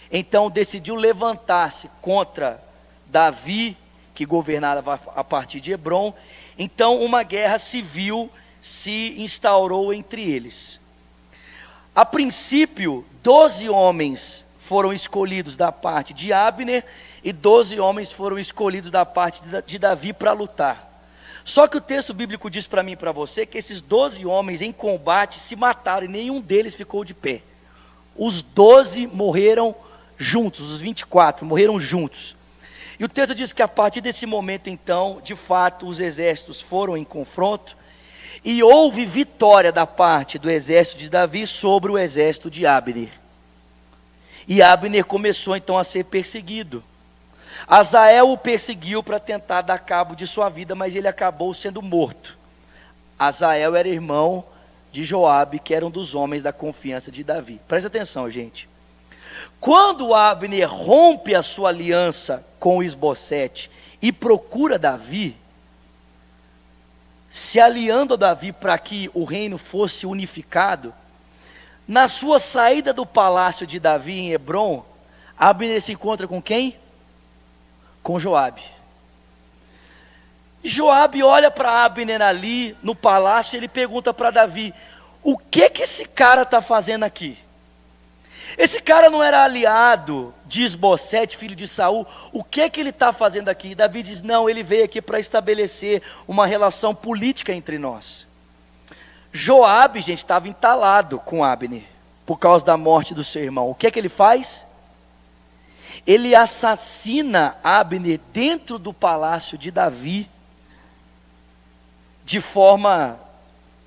então decidiu levantar-se contra Davi, que governava a partir de Hebrom. Então uma guerra civil se instaurou entre eles. A princípio, 12 homens foram escolhidos da parte de Abner e 12 homens foram escolhidos da parte de Davi para lutar. Só que o texto bíblico diz para mim e para você que esses 12 homens em combate se mataram e nenhum deles ficou de pé. Os 12 morreram juntos, os 24 morreram juntos. E o texto diz que a partir desse momento então, de fato, os exércitos foram em confronto e houve vitória da parte do exército de Davi sobre o exército de Abner. E Abner começou então a ser perseguido. Azael o perseguiu para tentar dar cabo de sua vida, mas ele acabou sendo morto. Azael era irmão de Joabe, que era um dos homens da confiança de Davi. Presta atenção, gente. Quando Abner rompe a sua aliança com Isbosete e procura Davi, se aliando a Davi para que o reino fosse unificado, na sua saída do palácio de Davi em Hebrom, Abner se encontra com quem? Com Joabe. Joabe olha para Abner ali no palácio e ele pergunta para Davi: o que esse cara está fazendo aqui? Esse cara não era aliado de Isbosete, filho de Saul? O que ele está fazendo aqui? E Davi diz: não, ele veio aqui para estabelecer uma relação política entre nós. Joabe, gente, estava entalado com Abner por causa da morte do seu irmão. O que ele faz? Ele assassina Abner dentro do palácio de Davi, de forma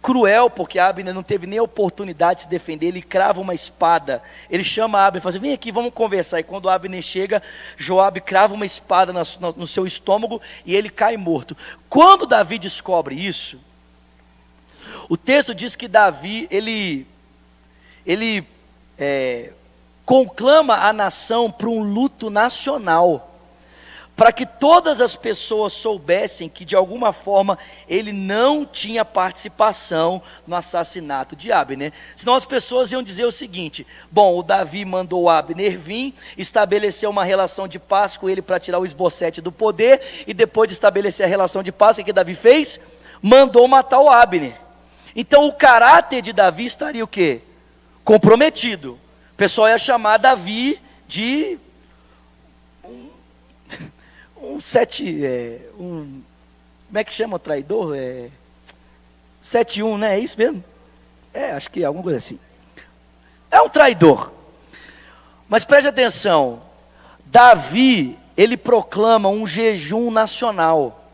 cruel, porque Abner não teve nem oportunidade de se defender. Ele crava uma espada, ele chama Abner e fala assim: vem aqui, vamos conversar. E quando Abner chega, Joabe crava uma espada no seu estômago e ele cai morto. Quando Davi descobre isso, o texto diz que Davi, ele conclama a nação para um luto nacional, para que todas as pessoas soubessem que de alguma forma ele não tinha participação no assassinato de Abner. Senão as pessoas iam dizer o seguinte: bom, o Davi mandou Abner vir, estabeleceu uma relação de paz com ele para tirar o Isbosete do poder, e depois de estabelecer a relação de paz, o que Davi fez? Mandou matar o Abner. Então o caráter de Davi estaria o quê? Comprometido. O pessoal ia chamar Davi de como é que chama o traidor? 7-1, né? É isso mesmo? Acho que é alguma coisa assim. É um traidor. Mas preste atenção, Davi, ele proclama um jejum nacional.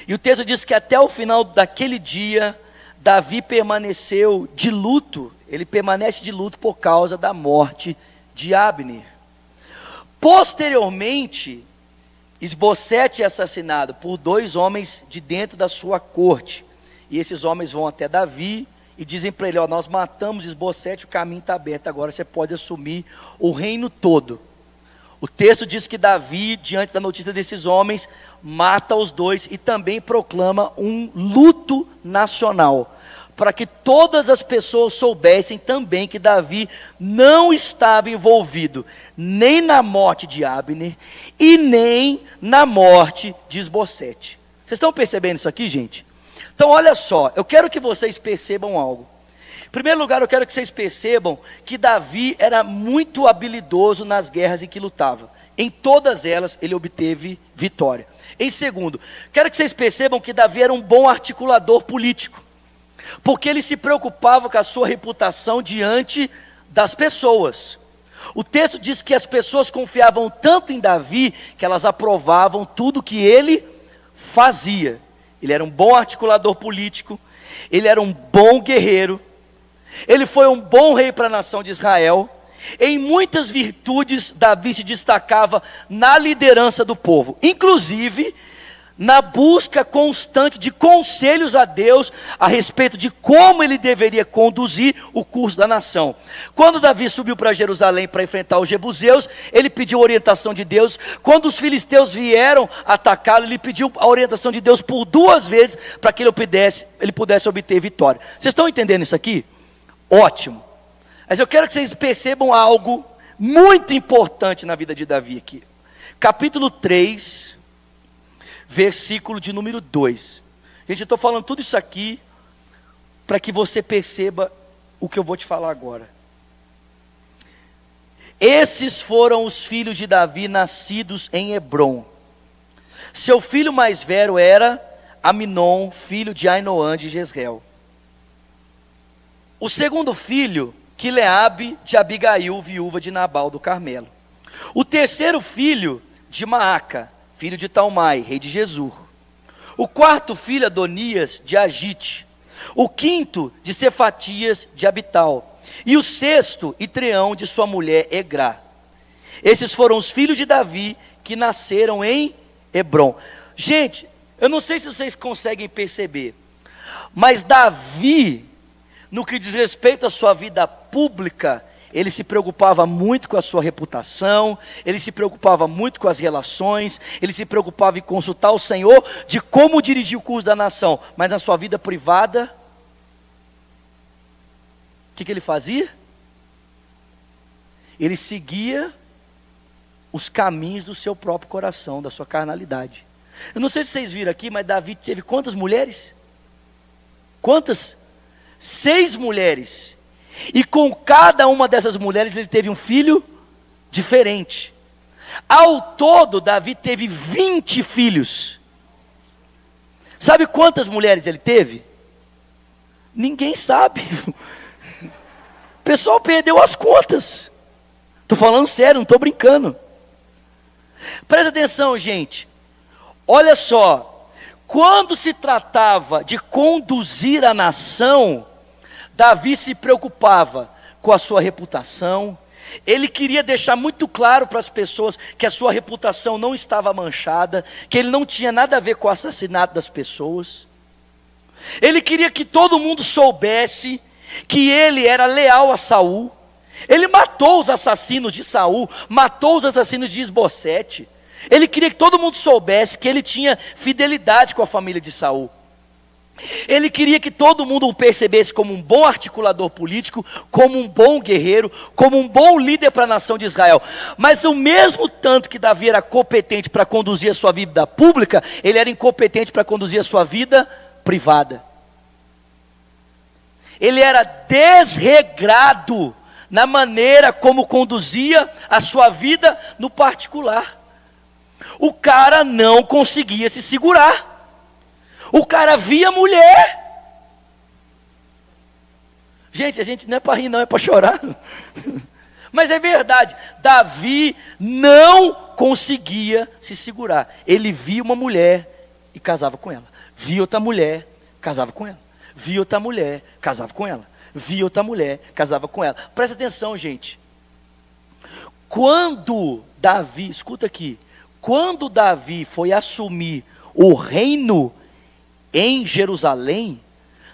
E o texto diz que até o final daquele dia, Davi permaneceu de luto. Ele permanece de luto por causa da morte de Abner. Posteriormente, Isbosete é assassinado por 2 homens de dentro da sua corte. E esses homens vão até Davi e dizem para ele: nós matamos Isbosete, o caminho está aberto, agora você pode assumir o reino todo. O texto diz que Davi, diante da notícia desses homens, mata os 2 e também proclama um luto nacional, para que todas as pessoas soubessem também que Davi não estava envolvido nem na morte de Abner e nem na morte de Isbosete. Vocês estão percebendo isso aqui, gente? Então olha só, eu quero que vocês percebam algo. Em primeiro lugar, eu quero que vocês percebam que Davi era muito habilidoso nas guerras em que lutava. Em todas elas ele obteve vitória. Em segundo, quero que vocês percebam que Davi era um bom articulador político, porque ele se preocupava com a sua reputação diante das pessoas. O texto diz que as pessoas confiavam tanto em Davi, que elas aprovavam tudo que ele fazia. Ele era um bom articulador político, ele era um bom guerreiro, ele foi um bom rei para a nação de Israel. Em muitas virtudes, Davi se destacava na liderança do povo, inclusive na busca constante de conselhos a Deus a respeito de como ele deveria conduzir o curso da nação. Quando Davi subiu para Jerusalém para enfrentar os jebuseus, ele pediu orientação de Deus. Quando os filisteus vieram atacá-lo, ele pediu a orientação de Deus por 2 vezes para que ele pudesse obter vitória. Vocês estão entendendo isso aqui? Ótimo. Mas eu quero que vocês percebam algo muito importante na vida de Davi aqui. Capítulo 3, versículo de número 2. Gente, eu estou falando tudo isso aqui para que você perceba o que eu vou te falar agora. Esses foram os filhos de Davi nascidos em Hebrom. Seu filho mais velho era Aminon, filho de Ainoã de Jezreel. O segundo filho, Quileabe de Abigail, viúva de Nabal do Carmelo. O terceiro filho, de Maaca, filho de Talmai, rei de Gesur. O quarto filho, Adonias de Agite. O quinto, de Cefatias de Abital. E o sexto, Itreão, de sua mulher Egrá. Esses foram os filhos de Davi que nasceram em Hebrom. Gente, eu não sei se vocês conseguem perceber, mas Davi, no que diz respeito à sua vida pública, ele se preocupava muito com a sua reputação, ele se preocupava muito com as relações, ele se preocupava em consultar o Senhor de como dirigir o curso da nação. Mas na sua vida privada, o que ele fazia? Ele seguia os caminhos do seu próprio coração, da sua carnalidade. Eu não sei se vocês viram aqui, mas Davi teve quantas mulheres? Quantas? 6 mulheres. E com cada uma dessas mulheres ele teve um filho diferente. Ao todo, Davi teve 20 filhos. Sabe quantas mulheres ele teve? Ninguém sabe. O pessoal perdeu as contas. Estou falando sério, não estou brincando. Presta atenção, gente. Olha só, quando se tratava de conduzir a nação, Davi se preocupava com a sua reputação. Ele queria deixar muito claro para as pessoas que a sua reputação não estava manchada, que ele não tinha nada a ver com o assassinato das pessoas. Ele queria que todo mundo soubesse que ele era leal a Saul. Ele matou os assassinos de Saul, matou os assassinos de Isbosete. Ele queria que todo mundo soubesse que ele tinha fidelidade com a família de Saul. Ele queria que todo mundo o percebesse como um bom articulador político, como um bom guerreiro, como um bom líder para a nação de Israel. Mas o mesmo tanto que Davi era competente para conduzir a sua vida pública, ele era incompetente para conduzir a sua vida privada. Ele era desregrado na maneira como conduzia a sua vida no particular. O cara não conseguia se segurar. O cara via mulher. Gente, a gente não é para rir não, é para chorar. Mas é verdade, Davi não conseguia se segurar. Ele via uma mulher e casava com ela. Via outra mulher, casava com ela. Via outra mulher, casava com ela. Via outra mulher, casava com ela. Presta atenção, gente. Quando Davi, escuta aqui, quando Davi foi assumir o reino em Jerusalém,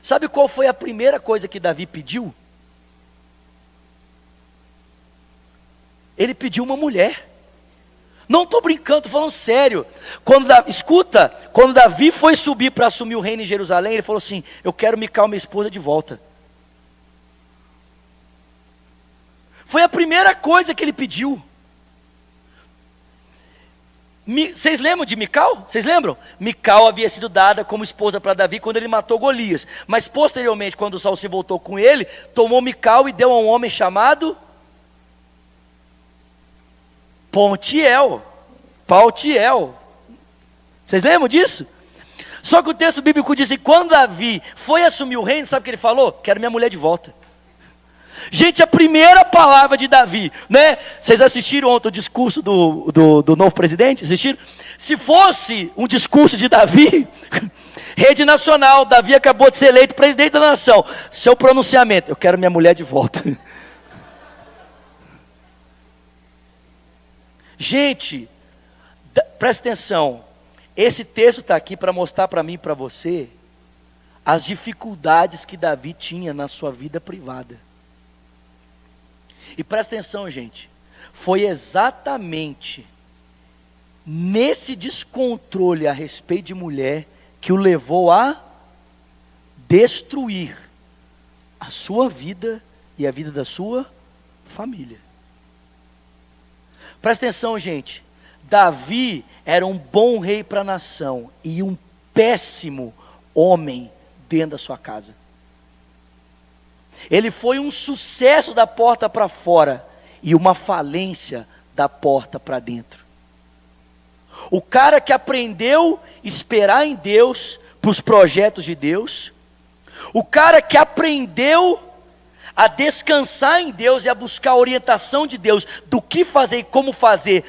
sabe qual foi a primeira coisa que Davi pediu? Ele pediu uma mulher. Não estou brincando, estou falando sério. Escuta, quando Davi foi subir para assumir o reino em Jerusalém, ele falou assim: eu quero Mical, minha esposa, de volta. Foi a primeira coisa que ele pediu. Vocês lembram de Mical? Vocês lembram? Mical havia sido dada como esposa para Davi quando ele matou Golias. Mas posteriormente, quando Saul se voltou com ele, tomou Mical e deu a um homem chamado Paltiel. Vocês lembram disso? Só que o texto bíblico diz que quando Davi foi assumir o reino, sabe o que ele falou? Quero minha mulher de volta. Gente, a primeira palavra de Davi, né? Vocês assistiram ontem o discurso do novo presidente? Assistiram? Se fosse um discurso de Davi, rede nacional, Davi acabou de ser eleito presidente da nação. Seu pronunciamento: eu quero minha mulher de volta. Gente, presta atenção. Esse texto está aqui para mostrar para mim e para você as dificuldades que Davi tinha na sua vida privada. E presta atenção, gente, foi exatamente nesse descontrole a respeito de mulher que o levou a destruir a sua vida e a vida da sua família. Presta atenção, gente, Davi era um bom rei para a nação e um péssimo homem dentro da sua casa. Ele foi um sucesso da porta para fora e uma falência da porta para dentro. O cara que aprendeu a esperar em Deus para os projetos de Deus, o cara que aprendeu a descansar em Deus e a buscar a orientação de Deus do que fazer e como fazer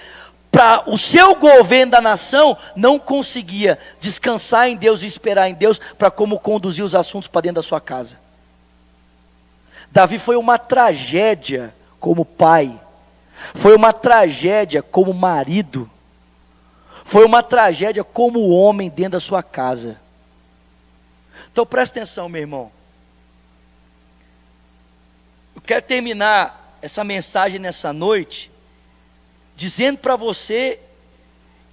para o seu governo da nação, não conseguia descansar em Deus e esperar em Deus para como conduzir os assuntos para dentro da sua casa. Davi foi uma tragédia como pai, foi uma tragédia como marido, foi uma tragédia como homem dentro da sua casa. Então presta atenção, meu irmão. Eu quero terminar essa mensagem nessa noite dizendo para você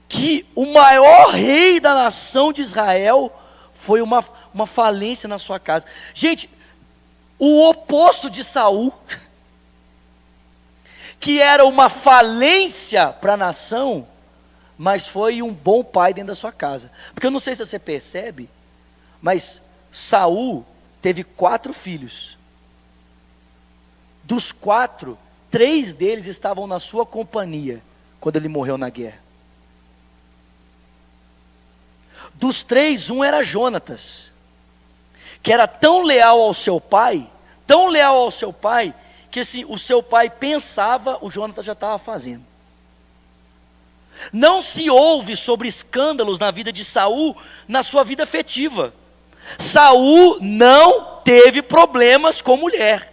que o maior rei da nação de Israel foi uma falência na sua casa. Gente, o oposto de Saul, que era uma falência para a nação, mas foi um bom pai dentro da sua casa. Porque eu não sei se você percebe, mas Saul teve 4 filhos. Dos 4, 3 deles estavam na sua companhia quando ele morreu na guerra. Dos 3, um era Jonatas, que era tão leal ao seu pai, que se o seu pai pensava, o Jonatas já estava fazendo. Não se ouve sobre escândalos na vida de Saul, na sua vida afetiva. Saul não teve problemas com mulher.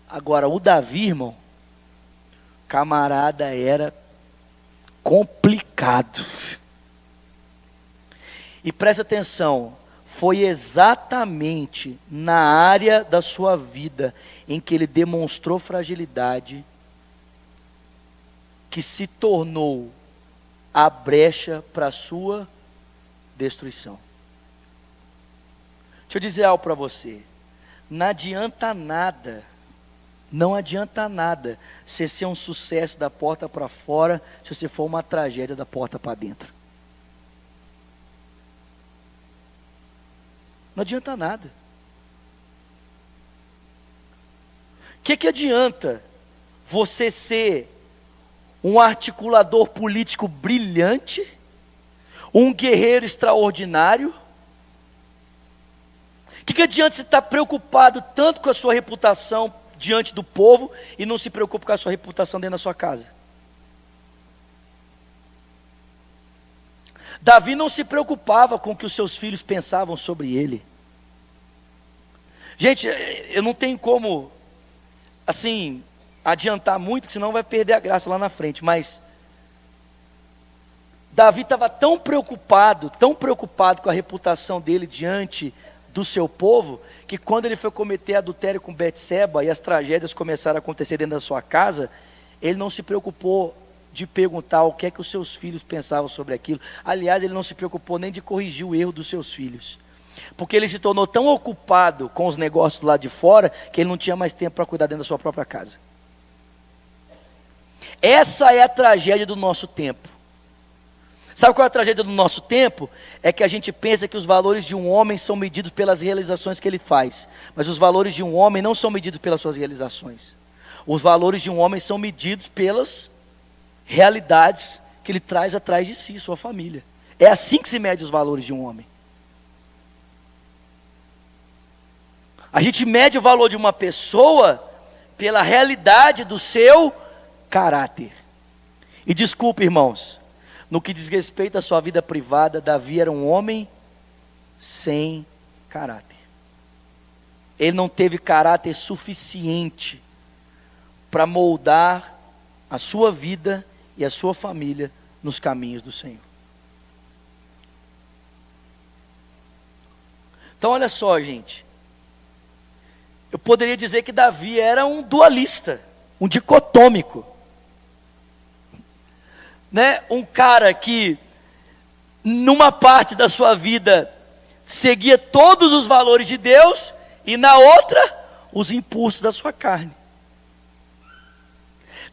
Agora, o Davi, irmão, camarada, era complicado. E presta atenção, foi exatamente na área da sua vida em que ele demonstrou fragilidade que se tornou a brecha para a sua destruição. Deixa eu dizer algo para você. Não adianta nada você ser um sucesso da porta para fora se você for uma tragédia da porta para dentro. Não adianta nada. O que adianta você ser um articulador político brilhante, um guerreiro extraordinário? O que adianta você estar preocupado tanto com a sua reputação diante do povo e não se preocupa com a sua reputação dentro da sua casa? Davi não se preocupava com o que os seus filhos pensavam sobre ele. Gente, eu não tenho como, assim, adiantar muito, porque senão vai perder a graça lá na frente, mas Davi estava tão preocupado com a reputação dele diante do seu povo, que quando ele foi cometer adultério com Betseba e as tragédias começaram a acontecer dentro da sua casa, ele não se preocupou de perguntar o que é que os seus filhos pensavam sobre aquilo. Aliás, ele não se preocupou nem de corrigir o erro dos seus filhos, porque ele se tornou tão ocupado com os negócios do lado de fora, que ele não tinha mais tempo para cuidar dentro da sua própria casa. Essa é a tragédia do nosso tempo. Sabe qual é a tragédia do nosso tempo? É que a gente pensa que os valores de um homem são medidos pelas realizações que ele faz, mas os valores de um homem não são medidos pelas suas realizações. Os valores de um homem são medidos pelas realidades que ele traz atrás de si, sua família. É assim que se mede os valores de um homem. A gente mede o valor de uma pessoa pela realidade do seu caráter. E desculpe, irmãos, no que diz respeito à sua vida privada, Davi era um homem sem caráter. Ele não teve caráter suficiente para moldar a sua vida e a sua família nos caminhos do Senhor. Então olha só, gente. Eu poderia dizer que Davi era um dualista, um dicotômico. Né? Um cara que, numa parte da sua vida, seguia todos os valores de Deus, e na outra, os impulsos da sua carne.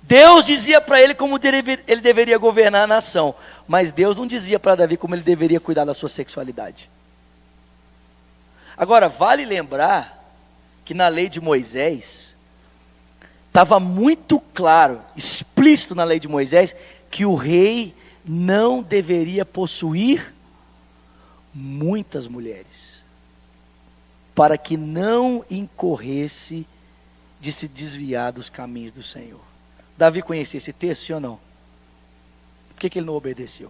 Deus dizia para ele como ele deveria governar a nação, mas Deus não dizia para Davi como ele deveria cuidar da sua sexualidade. Agora, vale lembrar que na lei de Moisés, estava muito claro, explícito na lei de Moisés, que o rei não deveria possuir muitas mulheres, para que não incorresse de se desviar dos caminhos do Senhor. Davi conhecia esse texto, sim ou não? Por que ele não obedeceu?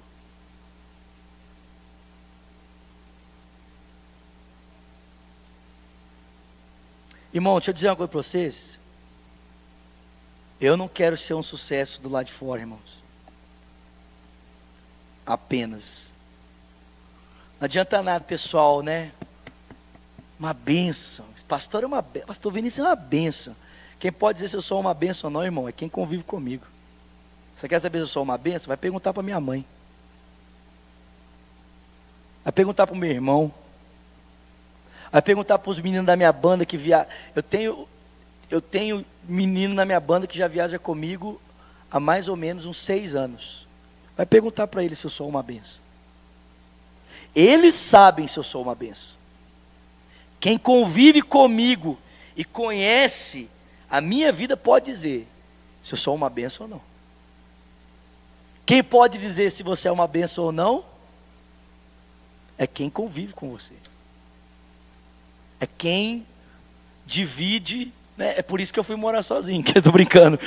Irmão, deixa eu dizer uma coisa para vocês. Eu não quero ser um sucesso do lado de fora, irmãos. Apenas. Não adianta nada, pessoal, né? Uma bênção. Pastor é uma bênção. Pastor Vinícius é uma bênção. Quem pode dizer se eu sou uma bênção ou não, irmão, é quem convive comigo. Você quer saber se eu sou uma bênção? Vai perguntar para minha mãe. Vai perguntar para o meu irmão. Vai perguntar para os meninos da minha banda que viajam. Eu tenho menino na minha banda que já viaja comigo há mais ou menos uns 6 anos. Vai perguntar para eles se eu sou uma bênção. Eles sabem se eu sou uma bênção. Quem convive comigo e conhece a minha vida pode dizer se eu sou uma bênção ou não. Quem pode dizer se você é uma bênção ou não? É quem convive com você. É quem divide, né? É por isso que eu fui morar sozinho, que eu tô brincando.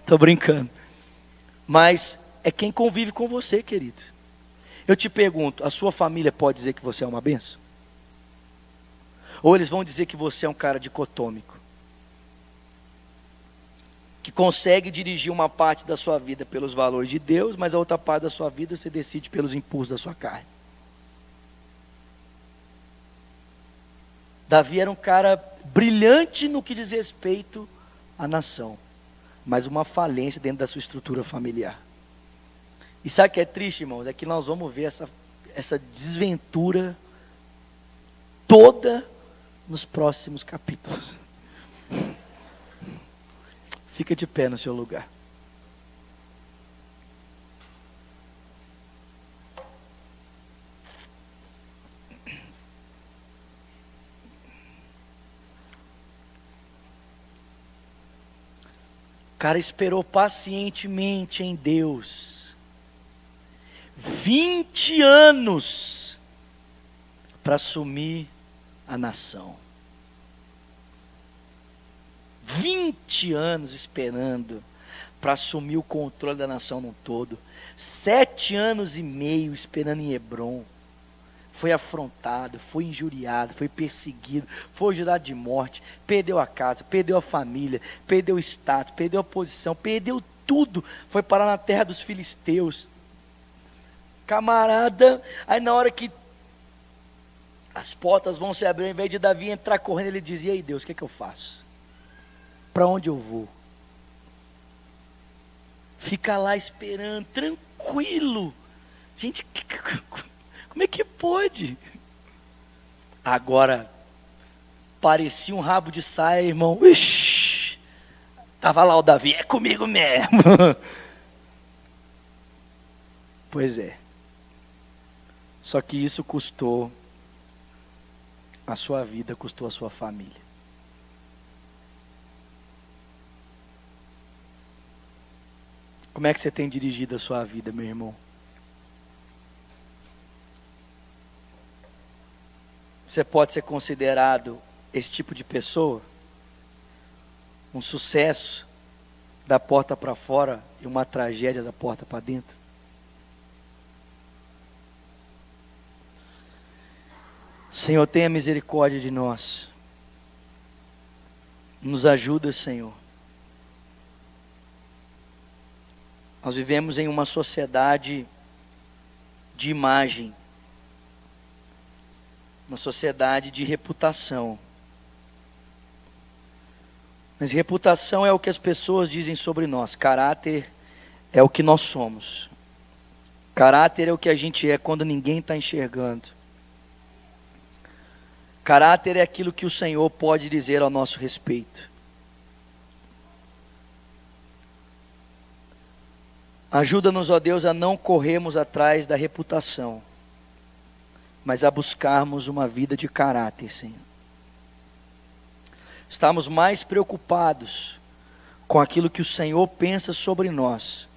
Tô brincando. Mas é quem convive com você, querido. Eu te pergunto, a sua família pode dizer que você é uma bênção? Ou eles vão dizer que você é um cara dicotômico? Que consegue dirigir uma parte da sua vida pelos valores de Deus, mas a outra parte da sua vida você decide pelos impulsos da sua carne. Davi era um cara brilhante no que diz respeito à nação, mas uma falência dentro da sua estrutura familiar. E sabe o que é triste, irmãos? É que nós vamos ver essa desventura toda nos próximos capítulos. Fica de pé no seu lugar. O cara esperou pacientemente em Deus 20 anos para assumir a nação. 20 anos esperando para assumir o controle da nação no todo. 7 anos e meio esperando em Hebrom. Foi afrontado, foi injuriado, foi perseguido, foi jurado de morte, perdeu a casa, perdeu a família, perdeu o status, perdeu a posição, perdeu tudo, foi parar na terra dos filisteus. Camarada, aí na hora que as portas vão se abrir, ao invés de Davi entrar correndo, ele dizia: e aí Deus, o que é que eu faço? Para onde eu vou? Fica lá esperando, tranquilo. Gente, como é que pode? Agora, parecia um rabo de saia, irmão. Ixi, tava lá o Davi, é comigo mesmo. Pois é. Só que isso custou a sua vida, custou a sua família. Como é que você tem dirigido a sua vida, meu irmão? Você pode ser considerado esse tipo de pessoa? Um sucesso da porta para fora e uma tragédia da porta para dentro? Senhor, tenha misericórdia de nós. Nos ajuda, Senhor. Nós vivemos em uma sociedade de imagem, uma sociedade de reputação. Mas reputação é o que as pessoas dizem sobre nós, caráter é o que nós somos. Caráter é o que a gente é quando ninguém está enxergando. Caráter é aquilo que o Senhor pode dizer ao nosso respeito. Ajuda-nos, ó Deus, a não corrermos atrás da reputação, mas a buscarmos uma vida de caráter, Senhor. Estamos mais preocupados com aquilo que o Senhor pensa sobre nós,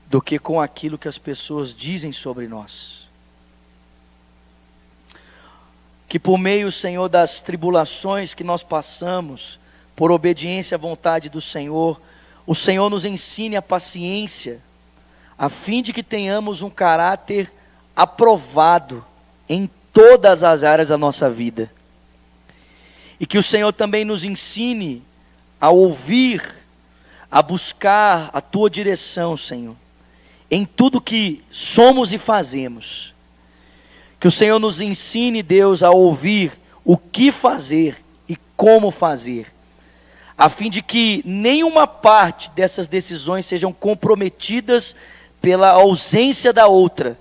do que com aquilo que as pessoas dizem sobre nós. Que por meio, Senhor, das tribulações que nós passamos, por obediência à vontade do Senhor, o Senhor nos ensine a paciência, a fim de que tenhamos um caráter aprovado em todas as áreas da nossa vida. E que o Senhor também nos ensine a ouvir, a buscar a Tua direção, Senhor, em tudo que somos e fazemos. Que o Senhor nos ensine, Deus, a ouvir o que fazer e como fazer, a fim de que nenhuma parte dessas decisões sejam comprometidas pela ausência da outra.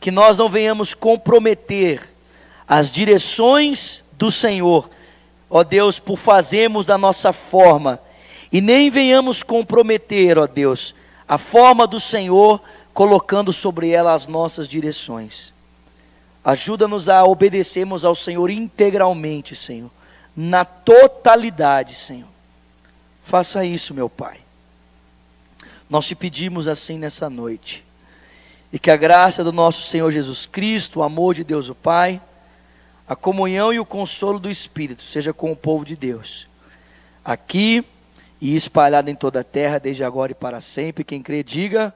Que nós não venhamos comprometer as direções do Senhor, ó Deus, por fazermos da nossa forma, e nem venhamos comprometer, ó Deus, a forma do Senhor, colocando sobre ela as nossas direções. Ajuda-nos a obedecermos ao Senhor integralmente, Senhor, na totalidade, Senhor. Faça isso, meu Pai. Nós te pedimos assim nessa noite. E que a graça do nosso Senhor Jesus Cristo, o amor de Deus o Pai, a comunhão e o consolo do Espírito seja com o povo de Deus, aqui e espalhado em toda a terra, desde agora e para sempre. Quem crê, diga...